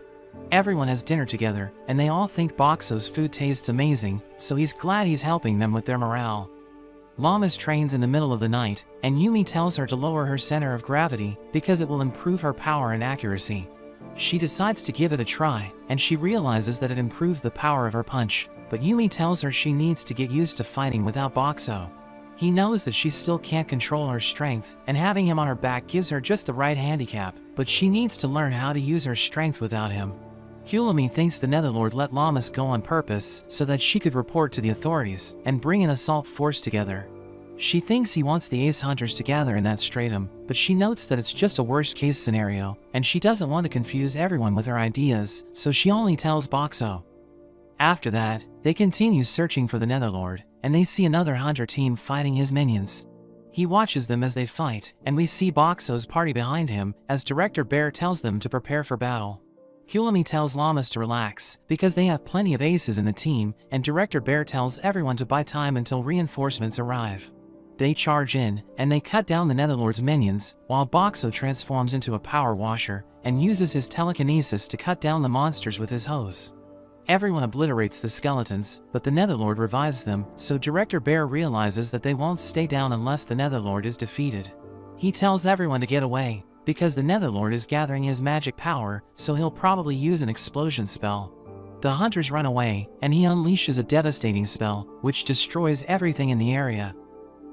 Everyone has dinner together, and they all think Boxo's food tastes amazing, so he's glad he's helping them with their morale. Llamas trains in the middle of the night, and Yumi tells her to lower her center of gravity because it will improve her power and accuracy. She decides to give it a try, and she realizes that it improves the power of her punch, but Yumi tells her she needs to get used to fighting without Boxo. He knows that she still can't control her strength, and having him on her back gives her just the right handicap, but she needs to learn how to use her strength without him. Hulami thinks the Netherlord let Llamas go on purpose so that she could report to the authorities and bring an assault force together. She thinks he wants the Ace Hunters to gather in that stratum, but she notes that it's just a worst-case scenario, and she doesn't want to confuse everyone with her ideas, so she only tells Boxo. After that, they continue searching for the Netherlord, and they see another hunter team fighting his minions. He watches them as they fight, and we see Boxo's party behind him as Director Bear tells them to prepare for battle. Hulami tells Llamas to relax, because they have plenty of aces in the team, and Director Bear tells everyone to buy time until reinforcements arrive. They charge in, and they cut down the Netherlord's minions, while Boxo transforms into a power washer, and uses his telekinesis to cut down the monsters with his hose. Everyone obliterates the skeletons, but the Netherlord revives them, so Director Bear realizes that they won't stay down unless the Netherlord is defeated. He tells everyone to get away, because the Netherlord is gathering his magic power, so he'll probably use an explosion spell. The hunters run away, and he unleashes a devastating spell, which destroys everything in the area.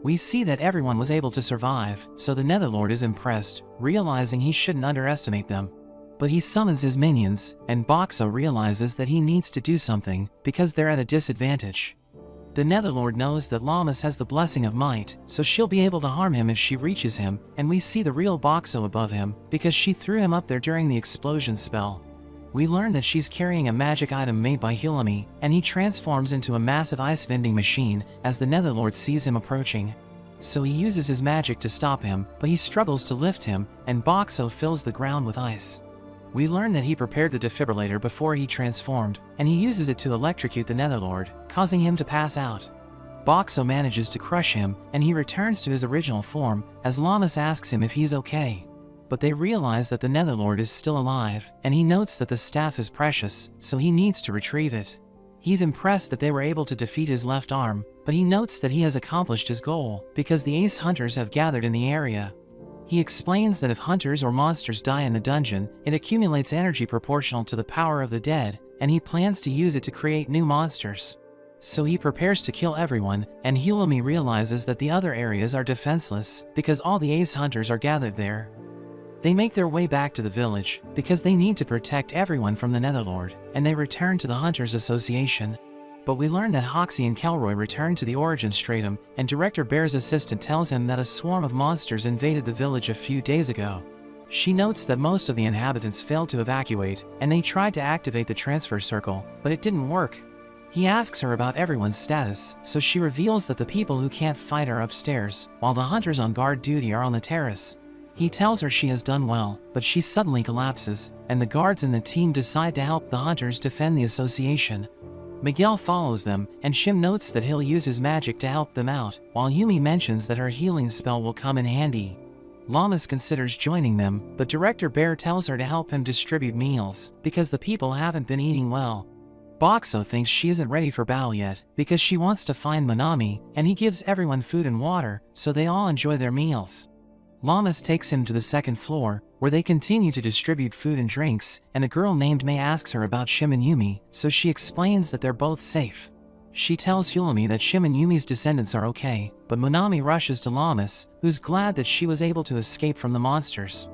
We see that everyone was able to survive, so the Netherlord is impressed, realizing he shouldn't underestimate them. But he summons his minions, and Boxo realizes that he needs to do something, because they're at a disadvantage. The Netherlord knows that Llamas has the blessing of might, so she'll be able to harm him if she reaches him, and we see the real Boxo above him, because she threw him up there during the explosion spell. We learn that she's carrying a magic item made by Hulami, and he transforms into a massive ice vending machine as the Netherlord sees him approaching. So he uses his magic to stop him, but he struggles to lift him, and Boxo fills the ground with ice. We learn that he prepared the defibrillator before he transformed, and he uses it to electrocute the Netherlord, causing him to pass out. Boxo manages to crush him, and he returns to his original form, as Llamas asks him if he's okay. But they realize that the Netherlord is still alive, and he notes that the staff is precious, so he needs to retrieve it. He's impressed that they were able to defeat his left arm, but he notes that he has accomplished his goal, because the Ace Hunters have gathered in the area. He explains that if hunters or monsters die in the dungeon, it accumulates energy proportional to the power of the dead, and he plans to use it to create new monsters. So he prepares to kill everyone, and Hulami realizes that the other areas are defenseless, because all the Ace Hunters are gathered there. They make their way back to the village, because they need to protect everyone from the Netherlord, and they return to the Hunters Association. But we learn that Hoxie and Kelroy return to the Origin Stratum, and Director Bear's assistant tells him that a swarm of monsters invaded the village a few days ago. She notes that most of the inhabitants failed to evacuate, and they tried to activate the transfer circle, but it didn't work. He asks her about everyone's status, so she reveals that the people who can't fight are upstairs, while the hunters on guard duty are on the terrace. He tells her she has done well, but she suddenly collapses, and the guards in the team decide to help the hunters defend the association. Miguel follows them, and Shim notes that he'll use his magic to help them out, while Yumi mentions that her healing spell will come in handy. Llamas considers joining them, but Director Bear tells her to help him distribute meals, because the people haven't been eating well. Boxo thinks she isn't ready for battle yet, because she wants to find Manami, and he gives everyone food and water, so they all enjoy their meals. Llamas takes him to the second floor, where they continue to distribute food and drinks, and a girl named May asks her about Shim and Yumi, so she explains that they're both safe. She tells Hulami that Shim and Yumi's descendants are okay, but Manami rushes to Llamas, who's glad that she was able to escape from the monsters.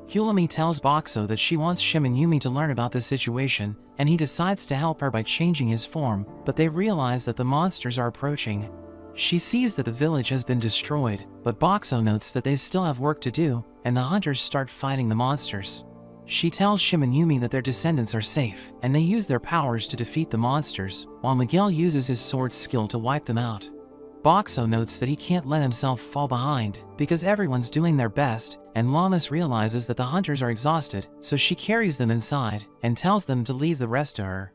Hulami tells Boxo that she wants Shim and Yumi to learn about the situation, and he decides to help her by changing his form, but they realize that the monsters are approaching. She sees that the village has been destroyed, but Boxo notes that they still have work to do, and the hunters start fighting the monsters. She tells Shim and Yumi that their descendants are safe, and they use their powers to defeat the monsters, while Miguel uses his sword skill to wipe them out. Boxo notes that he can't let himself fall behind, because everyone's doing their best, and Llamas realizes that the hunters are exhausted, so she carries them inside, and tells them to leave the rest to her.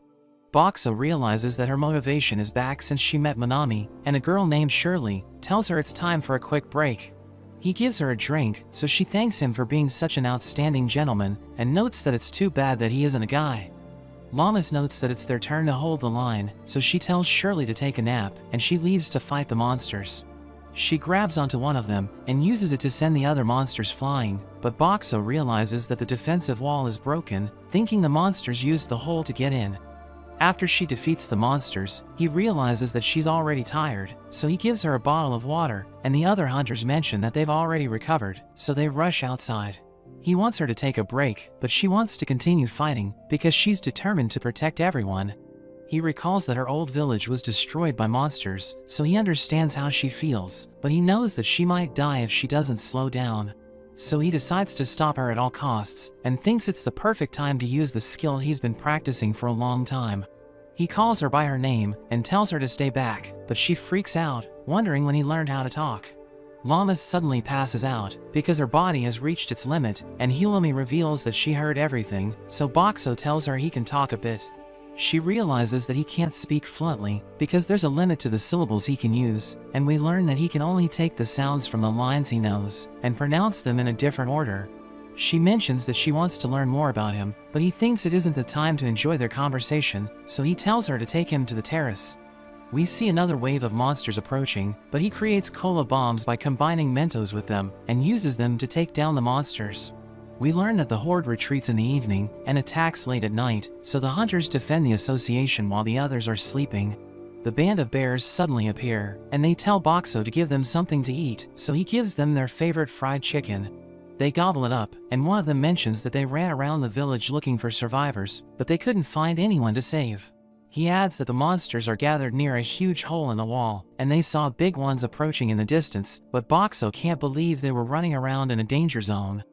Boxo realizes that her motivation is back since she met Minami, and a girl named Shirley tells her it's time for a quick break. He gives her a drink, so she thanks him for being such an outstanding gentleman, and notes that it's too bad that he isn't a guy. Llamas notes that it's their turn to hold the line, so she tells Shirley to take a nap, and she leaves to fight the monsters. She grabs onto one of them, and uses it to send the other monsters flying, but Boxo realizes that the defensive wall is broken, thinking the monsters used the hole to get in. After she defeats the monsters, he realizes that she's already tired, so he gives her a bottle of water, and the other hunters mention that they've already recovered, so they rush outside. He wants her to take a break, but she wants to continue fighting, because she's determined to protect everyone. He recalls that her old village was destroyed by monsters, so he understands how she feels, but he knows that she might die if she doesn't slow down. So he decides to stop her at all costs, and thinks it's the perfect time to use the skill he's been practicing for a long time. He calls her by her name, and tells her to stay back, but she freaks out, wondering when he learned how to talk. Llamas suddenly passes out, because her body has reached its limit, and Hulumi reveals that she heard everything, so Boxo tells her he can talk a bit. She realizes that he can't speak fluently, because there's a limit to the syllables he can use, and we learn that he can only take the sounds from the lines he knows, and pronounce them in a different order. She mentions that she wants to learn more about him, but he thinks it isn't the time to enjoy their conversation, so he tells her to take him to the terrace. We see another wave of monsters approaching, but he creates cola bombs by combining Mentos with them, and uses them to take down the monsters. We learn that the horde retreats in the evening, and attacks late at night, so the hunters defend the association while the others are sleeping. The band of bears suddenly appear, and they tell Boxo to give them something to eat, so he gives them their favorite fried chicken. They gobble it up, and one of them mentions that they ran around the village looking for survivors, but they couldn't find anyone to save. He adds that the monsters are gathered near a huge hole in the wall, and they saw big ones approaching in the distance, but Boxo can't believe they were running around in a danger zone.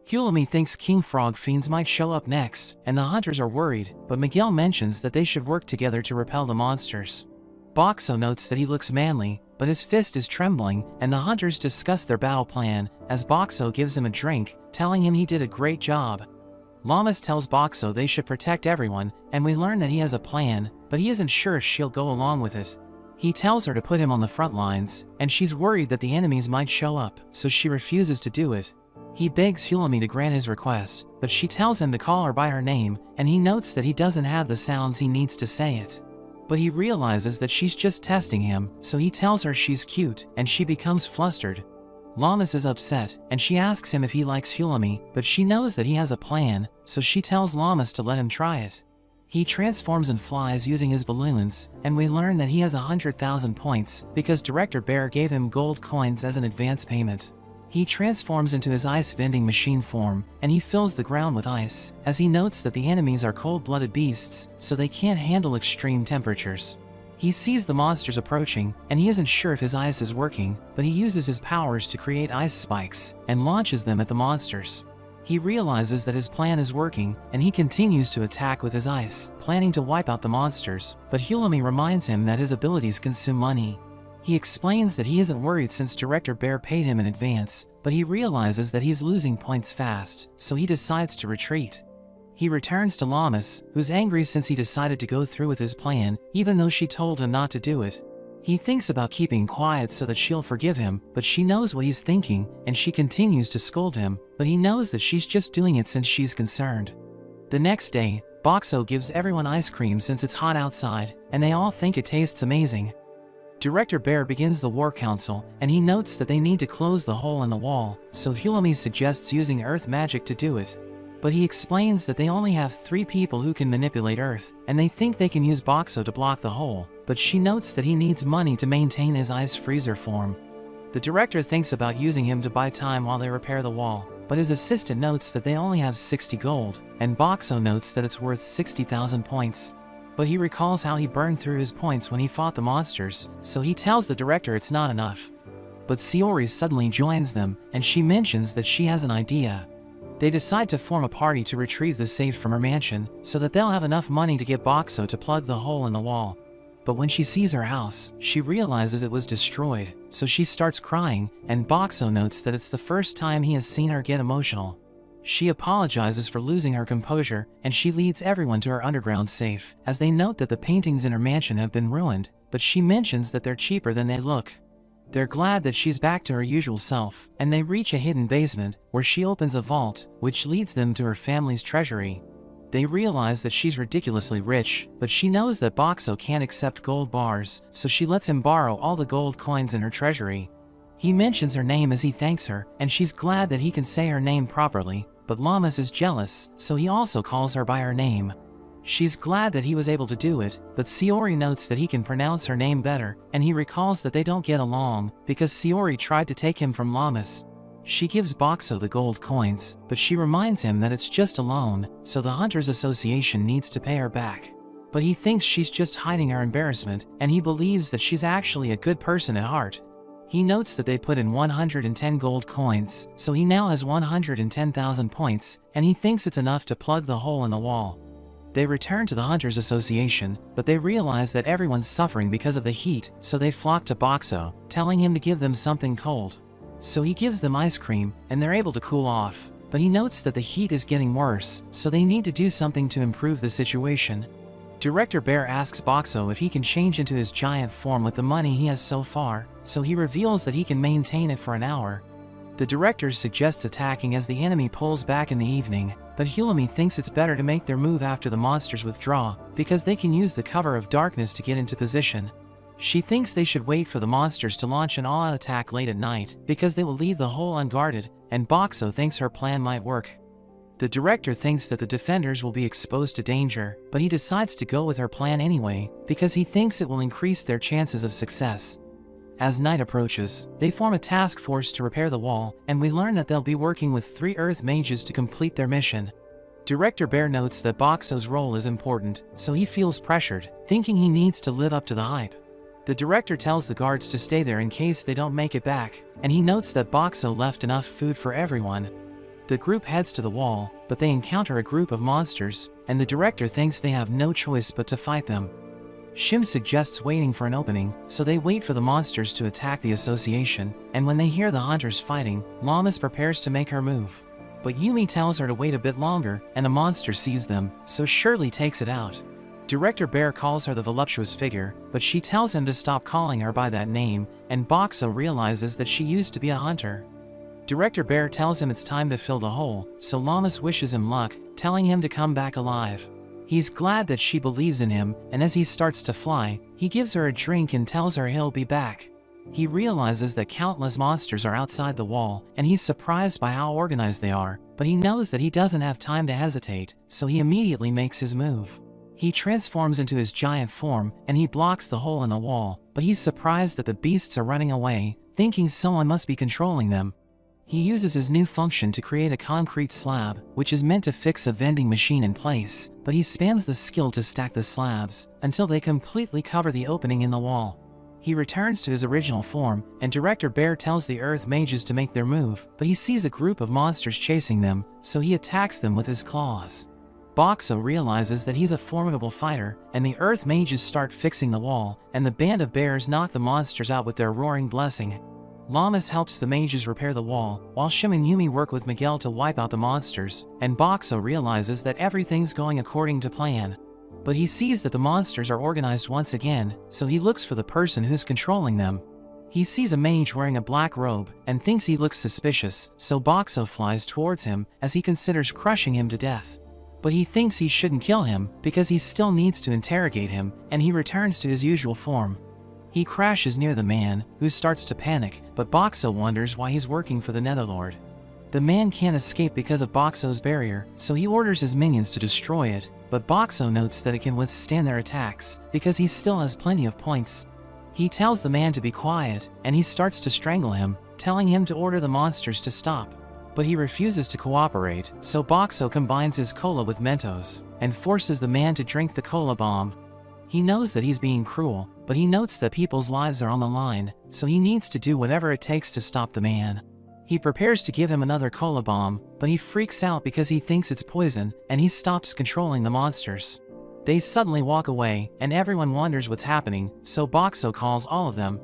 Hulumi thinks King Frog fiends might show up next, and the hunters are worried, but Miguel mentions that they should work together to repel the monsters. Boxo notes that he looks manly, but his fist is trembling, and the hunters discuss their battle plan, as Boxo gives him a drink, telling him he did a great job. Llamas tells Boxo they should protect everyone, and we learn that he has a plan, but he isn't sure if she'll go along with it. He tells her to put him on the front lines, and she's worried that the enemies might show up, so she refuses to do it. He begs Hulumi to grant his request, but she tells him to call her by her name, and he notes that he doesn't have the sounds he needs to say it. But he realizes that she's just testing him, so he tells her she's cute, and she becomes flustered. Llamas is upset, and she asks him if he likes Hulumi, but she knows that he has a plan, so she tells Llamas to let him try it. He transforms and flies using his balloons, and we learn that he has 100,000 points, because Director Bear gave him gold coins as an advance payment. He transforms into his ice vending machine form, and he fills the ground with ice, as he notes that the enemies are cold-blooded beasts, so they can't handle extreme temperatures. He sees the monsters approaching, and he isn't sure if his ice is working, but he uses his powers to create ice spikes, and launches them at the monsters. He realizes that his plan is working, and he continues to attack with his ice, planning to wipe out the monsters, but Hulumi reminds him that his abilities consume money. He explains that he isn't worried since Director Bear paid him in advance, but he realizes that he's losing points fast, so he decides to retreat. He returns to Llamas, who's angry since he decided to go through with his plan, even though she told him not to do it. He thinks about keeping quiet so that she'll forgive him, but she knows what he's thinking, and she continues to scold him, but he knows that she's just doing it since she's concerned. The next day, Boxo gives everyone ice cream since it's hot outside, and they all think it tastes amazing. Director Bear begins the War Council, and he notes that they need to close the hole in the wall, so Hulumi suggests using Earth magic to do it. But he explains that they only have 3 people who can manipulate Earth, and they think they can use Boxo to block the hole, but she notes that he needs money to maintain his ice freezer form. The director thinks about using him to buy time while they repair the wall, but his assistant notes that they only have 60 gold, and Boxo notes that it's worth 60,000 points. But he recalls how he burned through his points when he fought the monsters, so he tells the director it's not enough. But Sayori suddenly joins them, and she mentions that she has an idea. They decide to form a party to retrieve the safe from her mansion so that they'll have enough money to get Boxo to plug the hole in the wall. But when she sees her house, she realizes it was destroyed, so she starts crying, and Boxo notes that it's the first time he has seen her get emotional. She apologizes for losing her composure, and she leads everyone to her underground safe, as they note that the paintings in her mansion have been ruined, but she mentions that they're cheaper than they look. They're glad that she's back to her usual self, and they reach a hidden basement, where she opens a vault, which leads them to her family's treasury. They realize that she's ridiculously rich, but she knows that Boxo can't accept gold bars, so she lets him borrow all the gold coins in her treasury. He mentions her name as he thanks her, and she's glad that he can say her name properly, but Llamas is jealous, so he also calls her by her name. She's glad that he was able to do it, but Sayori notes that he can pronounce her name better, and he recalls that they don't get along, because Sayori tried to take him from Llamas. She gives Boxo the gold coins, but she reminds him that it's just a loan, so the Hunters Association needs to pay her back. But he thinks she's just hiding her embarrassment, and he believes that she's actually a good person at heart. He notes that they put in 110 gold coins, so he now has 110,000 points, and he thinks it's enough to plug the hole in the wall. They return to the Hunters Association, but they realize that everyone's suffering because of the heat, so they flock to Boxo, telling him to give them something cold. So he gives them ice cream, and they're able to cool off, but he notes that the heat is getting worse, so they need to do something to improve the situation. Director Bear asks Boxo if he can change into his giant form with the money he has so far, so he reveals that he can maintain it for an hour. The director suggests attacking as the enemy pulls back in the evening, but Hulumi thinks it's better to make their move after the monsters withdraw, because they can use the cover of darkness to get into position. She thinks they should wait for the monsters to launch an all-out attack late at night, because they will leave the hole unguarded, and Boxo thinks her plan might work. The director thinks that the defenders will be exposed to danger, but he decides to go with her plan anyway, because he thinks it will increase their chances of success. As night approaches, they form a task force to repair the wall, and we learn that they'll be working with 3 Earth mages to complete their mission. Director Bear notes that Boxo's role is important, so he feels pressured, thinking he needs to live up to the hype. The director tells the guards to stay there in case they don't make it back, and he notes that Boxo left enough food for everyone. The group heads to the wall, but they encounter a group of monsters, and the director thinks they have no choice but to fight them. Shim suggests waiting for an opening, so they wait for the monsters to attack the association, and when they hear the hunters fighting, Llamas prepares to make her move. But Yumi tells her to wait a bit longer, and a monster sees them, so Shirley takes it out. Director Bear calls her the voluptuous figure, but she tells him to stop calling her by that name, and Boxo realizes that she used to be a hunter. Director Bear tells him it's time to fill the hole, so Llamas wishes him luck, telling him to come back alive. He's glad that she believes in him, and as he starts to fly, he gives her a drink and tells her he'll be back. He realizes that countless monsters are outside the wall, and he's surprised by how organized they are, but he knows that he doesn't have time to hesitate, so he immediately makes his move. He transforms into his giant form, and he blocks the hole in the wall, but he's surprised that the beasts are running away, thinking someone must be controlling them. He uses his new function to create a concrete slab, which is meant to fix a vending machine in place, but he spams the skill to stack the slabs, until they completely cover the opening in the wall. He returns to his original form, and Director Bear tells the Earth mages to make their move, but he sees a group of monsters chasing them, so he attacks them with his claws. Boxo realizes that he's a formidable fighter, and the Earth mages start fixing the wall, and the band of bears knock the monsters out with their roaring blessing. Llamas helps the mages repair the wall, while Shim and Yumi work with Miguel to wipe out the monsters, and Boxo realizes that everything's going according to plan. But he sees that the monsters are organized once again, so he looks for the person who's controlling them. He sees a mage wearing a black robe, and thinks he looks suspicious, so Boxo flies towards him, as he considers crushing him to death. But he thinks he shouldn't kill him, because he still needs to interrogate him, and he returns to his usual form. He crashes near the man, who starts to panic, but Boxo wonders why he's working for the Netherlord. The man can't escape because of Boxo's barrier, so he orders his minions to destroy it, but Boxo notes that it can withstand their attacks, because he still has plenty of points. He tells the man to be quiet, and he starts to strangle him, telling him to order the monsters to stop. But he refuses to cooperate, so Boxo combines his cola with Mentos, and forces the man to drink the cola bomb. He knows that he's being cruel, but he notes that people's lives are on the line, so he needs to do whatever it takes to stop the man. He prepares to give him another cola bomb, but he freaks out because he thinks it's poison, and he stops controlling the monsters. They suddenly walk away, and everyone wonders what's happening, so Boxo calls all of them.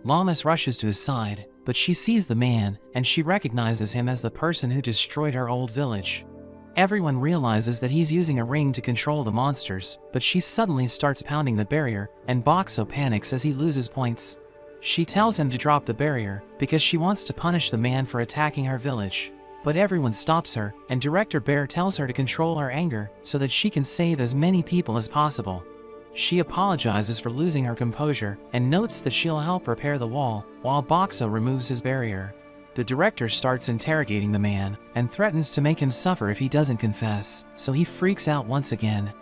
Llamas rushes to his side, but she sees the man, and she recognizes him as the person who destroyed her old village. Everyone realizes that he's using a ring to control the monsters, but she suddenly starts pounding the barrier, and Boxo panics as he loses points. She tells him to drop the barrier, because she wants to punish the man for attacking her village. But everyone stops her, and Director Bear tells her to control her anger, so that she can save as many people as possible. She apologizes for losing her composure, and notes that she'll help repair the wall, while Boxo removes his barrier. The director starts interrogating the man, and threatens to make him suffer if he doesn't confess, so he freaks out once again.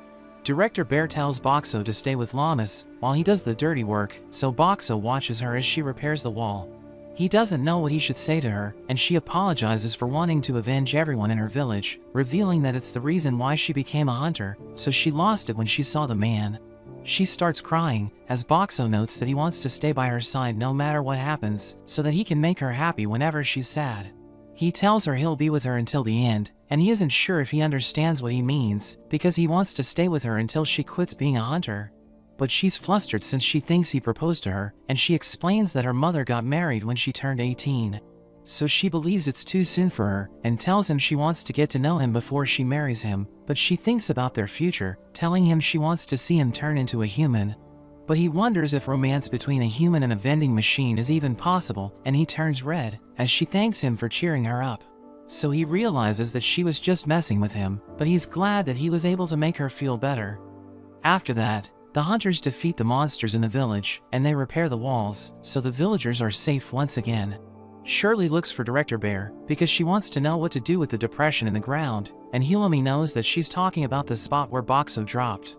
Director Bear tells Boxo to stay with Llamas while he does the dirty work, so Boxo watches her as she repairs the wall. He doesn't know what he should say to her, and she apologizes for wanting to avenge everyone in her village, revealing that it's the reason why she became a hunter, so she lost it when she saw the man. She starts crying, as Boxo notes that he wants to stay by her side no matter what happens, so that he can make her happy whenever she's sad. He tells her he'll be with her until the end, and he isn't sure if he understands what he means, because he wants to stay with her until she quits being a hunter. But she's flustered since she thinks he proposed to her, and she explains that her mother got married when she turned 18. So she believes it's too soon for her, and tells him she wants to get to know him before she marries him, but she thinks about their future, telling him she wants to see him turn into a human. But he wonders if romance between a human and a vending machine is even possible, and he turns red, as she thanks him for cheering her up. So he realizes that she was just messing with him, but he's glad that he was able to make her feel better. After that, the hunters defeat the monsters in the village, and they repair the walls, so the villagers are safe once again. Shirley looks for Director Bear, because she wants to know what to do with the depression in the ground, and Hulami knows that she's talking about the spot where Boxo dropped.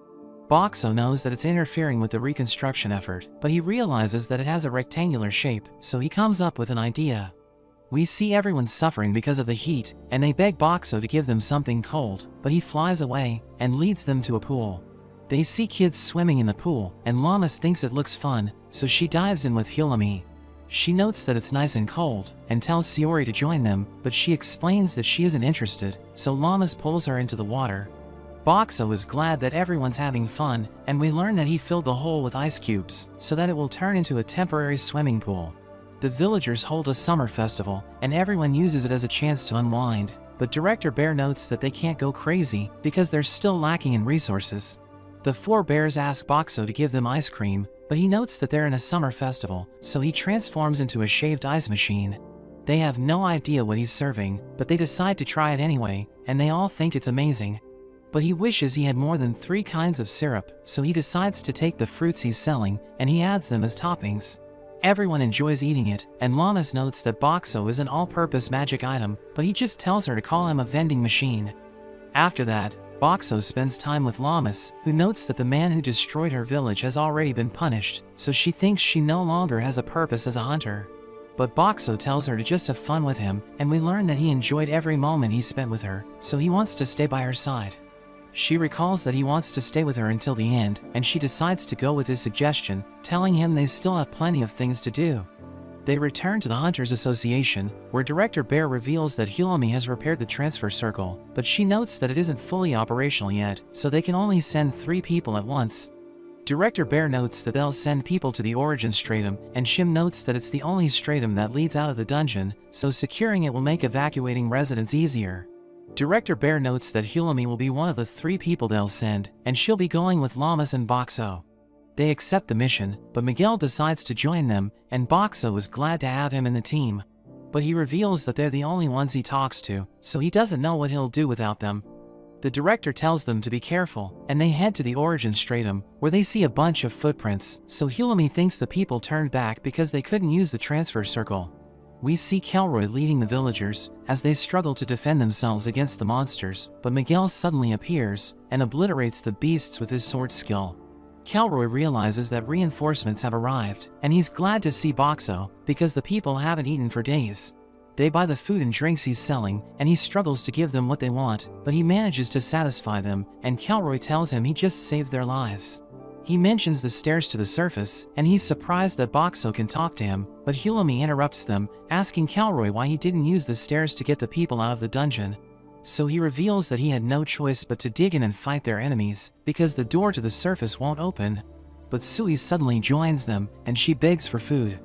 Boxo knows that it's interfering with the reconstruction effort, but he realizes that it has a rectangular shape, so he comes up with an idea. We see everyone suffering because of the heat, and they beg Boxo to give them something cold, but he flies away, and leads them to a pool. They see kids swimming in the pool, and Llamas thinks it looks fun, so she dives in with Hulami. She notes that it's nice and cold, and tells Sayori to join them, but she explains that she isn't interested, so Llamas pulls her into the water. Boxo is glad that everyone's having fun, and we learn that he filled the hole with ice cubes, so that it will turn into a temporary swimming pool. The villagers hold a summer festival, and everyone uses it as a chance to unwind, but Director Bear notes that they can't go crazy, because they're still lacking in resources. The four bears ask Boxo to give them ice cream, but he notes that they're in a summer festival, so he transforms into a shaved ice machine. They have no idea what he's serving, but they decide to try it anyway, and they all think it's amazing. But he wishes he had more than 3 kinds of syrup, so he decides to take the fruits he's selling, and he adds them as toppings. Everyone enjoys eating it, and Llamas notes that Boxo is an all-purpose magic item, but he just tells her to call him a vending machine. After that, Boxo spends time with Llamas, who notes that the man who destroyed her village has already been punished, so she thinks she no longer has a purpose as a hunter. But Boxo tells her to just have fun with him, and we learn that he enjoyed every moment he spent with her, so he wants to stay by her side. She recalls that he wants to stay with her until the end, and she decides to go with his suggestion, telling him they still have plenty of things to do. They return to the Hunters Association, where Director Bear reveals that Hulami has repaired the transfer circle, but she notes that it isn't fully operational yet, so they can only send 3 people at once. Director Bear notes that they'll send people to the Origin Stratum, and Shim notes that it's the only stratum that leads out of the dungeon, so securing it will make evacuating residents easier. Director Bear notes that Hulami will be one of the 3 people they'll send, and she'll be going with Llamas and Boxo. They accept the mission, but Miguel decides to join them, and Boxo is glad to have him in the team. But he reveals that they're the only ones he talks to, so he doesn't know what he'll do without them. The director tells them to be careful, and they head to the Origin Stratum, where they see a bunch of footprints, so Hulami thinks the people turned back because they couldn't use the transfer circle. We see Kelroy leading the villagers, as they struggle to defend themselves against the monsters, but Miguel suddenly appears, and obliterates the beasts with his sword skill. Kelroy realizes that reinforcements have arrived, and he's glad to see Boxo, because the people haven't eaten for days. They buy the food and drinks he's selling, and he struggles to give them what they want, but he manages to satisfy them, and Kelroy tells him he just saved their lives. He mentions the stairs to the surface, and he's surprised that Boxo can talk to him, but Hulumi interrupts them, asking Calroy why he didn't use the stairs to get the people out of the dungeon. So he reveals that he had no choice but to dig in and fight their enemies, because the door to the surface won't open. But Sui suddenly joins them, and she begs for food.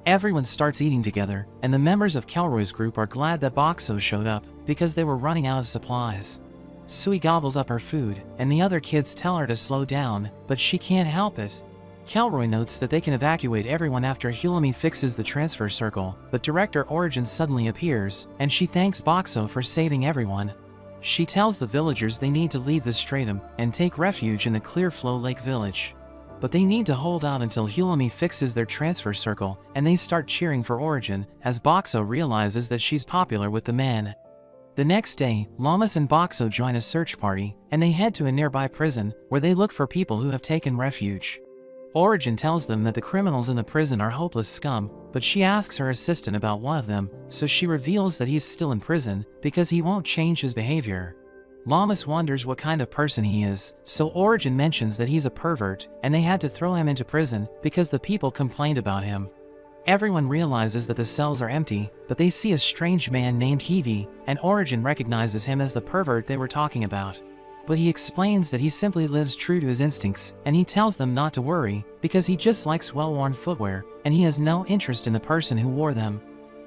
Everyone starts eating together, and the members of Calroy's group are glad that Boxo showed up, because they were running out of supplies. Sui gobbles up her food, and the other kids tell her to slow down, but she can't help it. Calroy notes that they can evacuate everyone after Hulumi fixes the transfer circle, but Director Origin suddenly appears, and she thanks Boxo for saving everyone. She tells the villagers they need to leave the stratum and take refuge in the Clearflow Lake village. But they need to hold out until Hulumi fixes their transfer circle, and they start cheering for Origin, as Boxo realizes that she's popular with the men. The next day, Lamas and Boxo join a search party, and they head to a nearby prison, where they look for people who have taken refuge. Origin tells them that the criminals in the prison are hopeless scum, but she asks her assistant about one of them, so she reveals that he's still in prison, because he won't change his behavior. Lamas wonders what kind of person he is, so Origin mentions that he's a pervert, and they had to throw him into prison, because the people complained about him. Everyone realizes that the cells are empty, but they see a strange man named Hivi, and Origin recognizes him as the pervert they were talking about. But he explains that he simply lives true to his instincts, and he tells them not to worry, because he just likes well-worn footwear, and he has no interest in the person who wore them.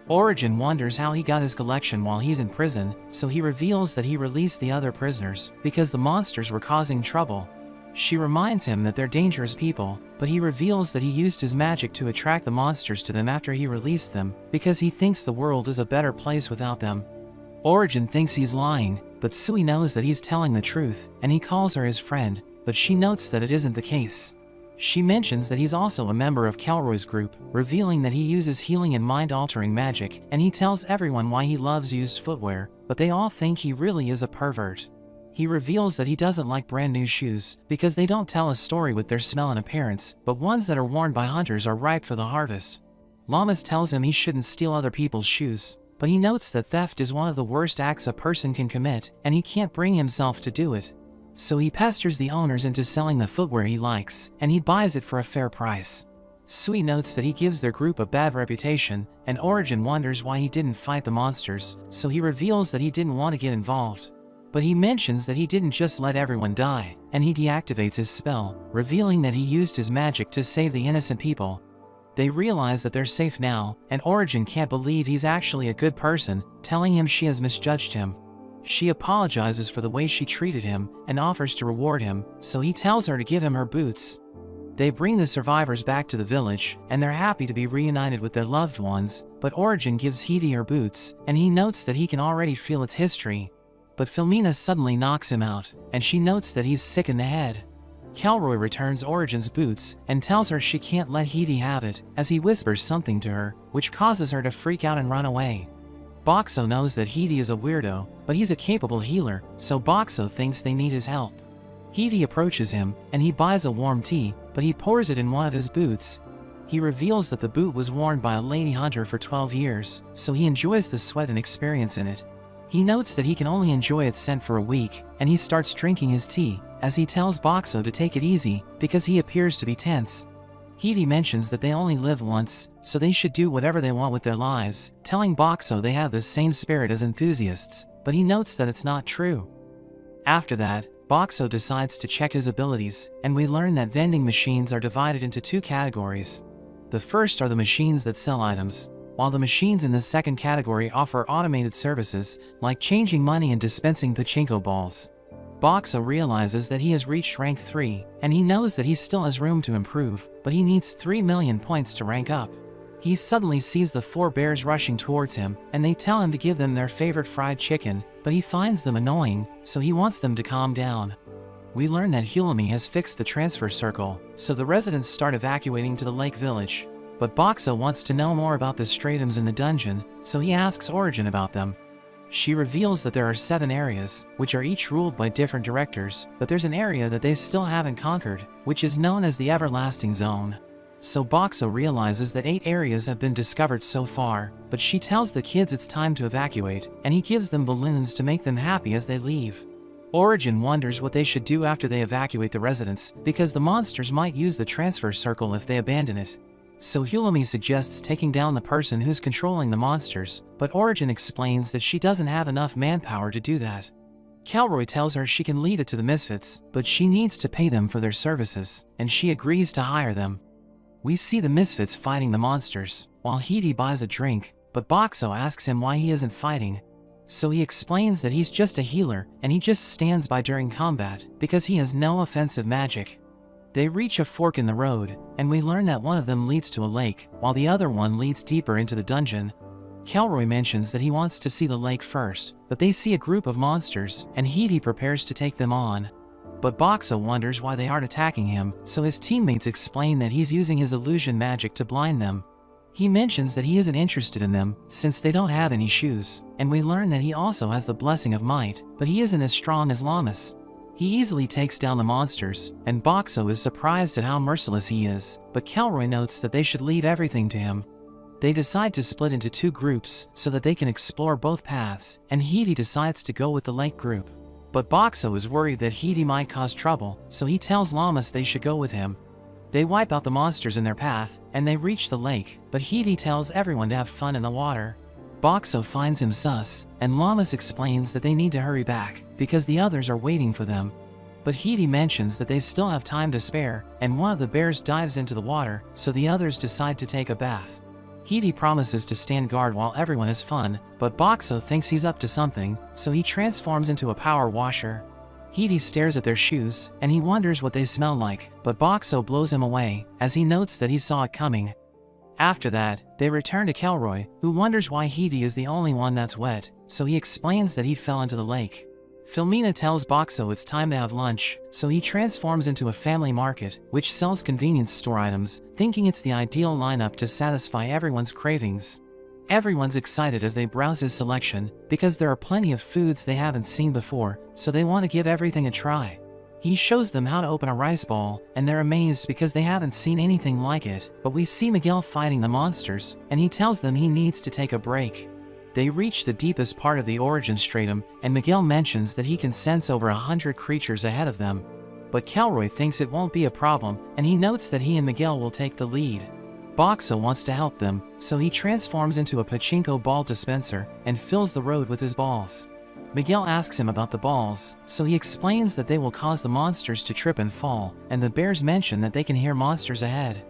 Origin wonders how he got his collection while he's in prison, so he reveals that he released the other prisoners, because the monsters were causing trouble. She reminds him that they're dangerous people, but he reveals that he used his magic to attract the monsters to them after he released them, because he thinks the world is a better place without them. Origin thinks he's lying, but Sui knows that he's telling the truth, and he calls her his friend, but she notes that it isn't the case. She mentions that he's also a member of Calroy's group, revealing that he uses healing and mind-altering magic, and he tells everyone why he loves used footwear, but they all think he really is a pervert. He reveals that he doesn't like brand new shoes, because they don't tell a story with their smell and appearance, but ones that are worn by hunters are ripe for the harvest. Lamas tells him he shouldn't steal other people's shoes, but he notes that theft is one of the worst acts a person can commit, and he can't bring himself to do it. So he pesters the owners into selling the footwear he likes, and he buys it for a fair price. Sui notes that he gives their group a bad reputation, and Origin wonders why he didn't fight the monsters, so he reveals that he didn't want to get involved. But he mentions that he didn't just let everyone die, and he deactivates his spell, revealing that he used his magic to save the innocent people. They realize that they're safe now, and Origin can't believe he's actually a good person, telling him she has misjudged him. She apologizes for the way she treated him, and offers to reward him, so he tells her to give him her boots. They bring the survivors back to the village, and they're happy to be reunited with their loved ones, but Origin gives Hidi her boots, and he notes that he can already feel its history. But Filmina suddenly knocks him out, and she notes that he's sick in the head. Calroy returns Origin's boots, and tells her she can't let Hidi have it, as he whispers something to her, which causes her to freak out and run away. Boxo knows that Hidi is a weirdo, but he's a capable healer, so Boxo thinks they need his help. Hidi approaches him, and he buys a warm tea, but he pours it in one of his boots. He reveals that the boot was worn by a lady hunter for 12 years, so he enjoys the sweat and experience in it. He notes that he can only enjoy its scent for a week, and he starts drinking his tea, as he tells Boxo to take it easy, because he appears to be tense. Hidi mentions that they only live once, so they should do whatever they want with their lives, telling Boxo they have the same spirit as enthusiasts, but he notes that it's not true. After that, Boxo decides to check his abilities, and we learn that vending machines are divided into two categories. The first are the machines that sell items, while the machines in the second category offer automated services, like changing money and dispensing pachinko balls. Boxo realizes that he has reached rank 3, and he knows that he still has room to improve, but he needs 3 million points to rank up. He suddenly sees the 4 bears rushing towards him, and they tell him to give them their favorite fried chicken, but he finds them annoying, so he wants them to calm down. We learn that Hulumi has fixed the transfer circle, so the residents start evacuating to the lake village. But Boxo wants to know more about the stratums in the dungeon, so he asks Origin about them. She reveals that there are 7 areas, which are each ruled by different directors, but there's an area that they still haven't conquered, which is known as the Everlasting Zone. So Boxo realizes that 8 areas have been discovered so far, but she tells the kids it's time to evacuate, and he gives them balloons to make them happy as they leave. Origin wonders what they should do after they evacuate the residence, because the monsters might use the transfer circle if they abandon it. So Hulami suggests taking down the person who's controlling the monsters, but Origin explains that she doesn't have enough manpower to do that. Kelroy tells her she can lead it to the Misfits, but she needs to pay them for their services, and she agrees to hire them. We see the Misfits fighting the monsters, while Hidi buys a drink, but Boxo asks him why he isn't fighting. So he explains that he's just a healer, and he just stands by during combat, because he has no offensive magic. They reach a fork in the road, and we learn that one of them leads to a lake, while the other one leads deeper into the dungeon. Kelroy mentions that he wants to see the lake first, but they see a group of monsters, and Hidi prepares to take them on. But Boxo wonders why they aren't attacking him, so his teammates explain that he's using his illusion magic to blind them. He mentions that he isn't interested in them, since they don't have any shoes, and we learn that he also has the blessing of might, but he isn't as strong as Lammas. He easily takes down the monsters, and Boxo is surprised at how merciless he is, but Kelroy notes that they should leave everything to him. They decide to split into two groups so that they can explore both paths, and Hidi decides to go with the lake group. But Boxo is worried that Hidi might cause trouble, so he tells Lammas they should go with him. They wipe out the monsters in their path, and they reach the lake, but Hidi tells everyone to have fun in the water. Boxo finds him sus, and Lammas explains that they need to hurry back, because the others are waiting for them. But Hidi mentions that they still have time to spare, and one of the bears dives into the water, so the others decide to take a bath. Hidi promises to stand guard while everyone has fun, but Boxo thinks he's up to something, so he transforms into a power washer. Hidi stares at their shoes, and he wonders what they smell like, but Boxo blows him away, as he notes that he saw it coming. After that, they return to Kelroy, who wonders why Hidi is the only one that's wet, so he explains that he fell into the lake. Filmina tells Boxo it's time to have lunch, so he transforms into a family market, which sells convenience store items, thinking it's the ideal lineup to satisfy everyone's cravings. Everyone's excited as they browse his selection, because there are plenty of foods they haven't seen before, so they want to give everything a try. He shows them how to open a rice ball, and they're amazed because they haven't seen anything like it, but we see Miguel fighting the monsters, and he tells them he needs to take a break. They reach the deepest part of the origin stratum, and Miguel mentions that he can sense over 100 creatures ahead of them. But Kelroy thinks it won't be a problem, and he notes that he and Miguel will take the lead. Boxo wants to help them, so he transforms into a pachinko ball dispenser and fills the road with his balls. Miguel asks him about the balls, so he explains that they will cause the monsters to trip and fall, and the bears mention that they can hear monsters ahead.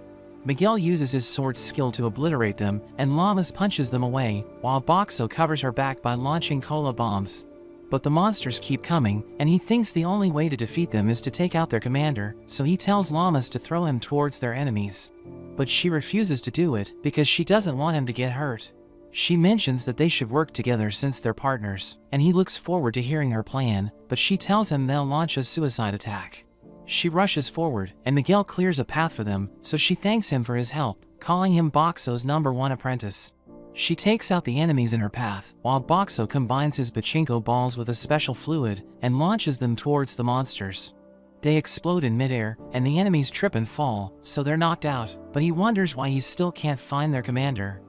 Miguel uses his sword skill to obliterate them, and Lammas punches them away, while Boxo covers her back by launching cola bombs. But the monsters keep coming, and he thinks the only way to defeat them is to take out their commander, so he tells Lammas to throw him towards their enemies. But she refuses to do it, because she doesn't want him to get hurt. She mentions that they should work together since they're partners, and he looks forward to hearing her plan, but she tells him they'll launch a suicide attack. She rushes forward, and Miguel clears a path for them, so she thanks him for his help, calling him Boxo's #1 apprentice. She takes out the enemies in her path, while Boxo combines his pachinko balls with a special fluid, and launches them towards the monsters. They explode in midair, and the enemies trip and fall, so they're knocked out, but he wonders why he still can't find their commander.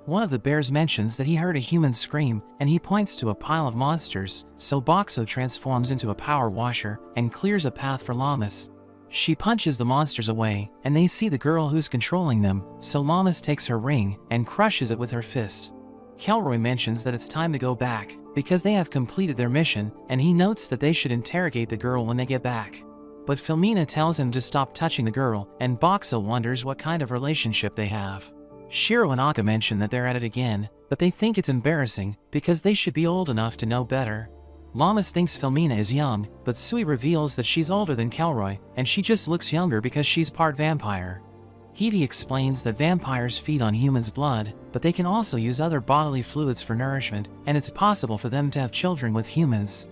One of the bears mentions that he heard a human scream, and he points to a pile of monsters, so Boxo transforms into a power washer and clears a path for Lammas. She punches the monsters away, and they see the girl who's controlling them, so Lammas takes her ring and crushes it with her fist. Kelroy mentions that it's time to go back, because they have completed their mission, and he notes that they should interrogate the girl when they get back. But Filmina tells him to stop touching the girl, and Boxo wonders what kind of relationship they have. Shiro and Akka mention that they're at it again, but they think it's embarrassing, because they should be old enough to know better. Lammas thinks Filmina is young, but Sui reveals that she's older than Kelroy, and she just looks younger because she's part vampire. Hidi explains that vampires feed on humans' blood, but they can also use other bodily fluids for nourishment, and it's possible for them to have children with humans.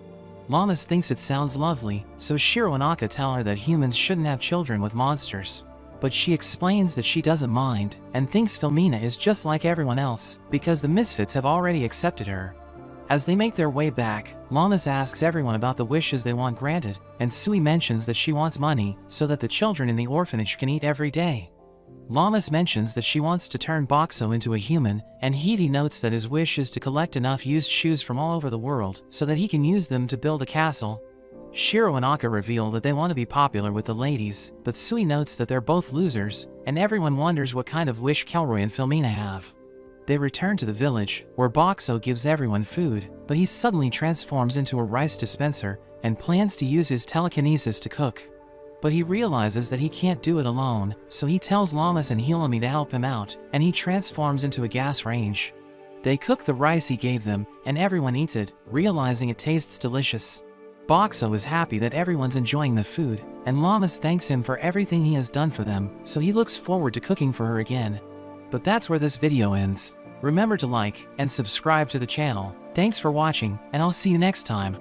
Lammas thinks it sounds lovely, so Shiro and Akka tell her that humans shouldn't have children with monsters. But she explains that she doesn't mind, and thinks Filmina is just like everyone else, because the Misfits have already accepted her. As they make their way back, Lammas asks everyone about the wishes they want granted, and Sui mentions that she wants money, so that the children in the orphanage can eat every day. Lammas mentions that she wants to turn Boxo into a human, and Hidi notes that his wish is to collect enough used shoes from all over the world, so that he can use them to build a castle. Shiro and Aka reveal that they want to be popular with the ladies, but Sui notes that they're both losers, and everyone wonders what kind of wish Kelroy and Filmina have. They return to the village, where Boxo gives everyone food, but he suddenly transforms into a rice dispenser and plans to use his telekinesis to cook. But he realizes that he can't do it alone, so he tells Lamas and Hilami to help him out, and he transforms into a gas range. They cook the rice he gave them, and everyone eats it, realizing it tastes delicious. Boxo is happy that everyone's enjoying the food, and Lamas thanks him for everything he has done for them, so he looks forward to cooking for her again. But that's where this video ends. Remember to like and subscribe to the channel. Thanks for watching, and I'll see you next time.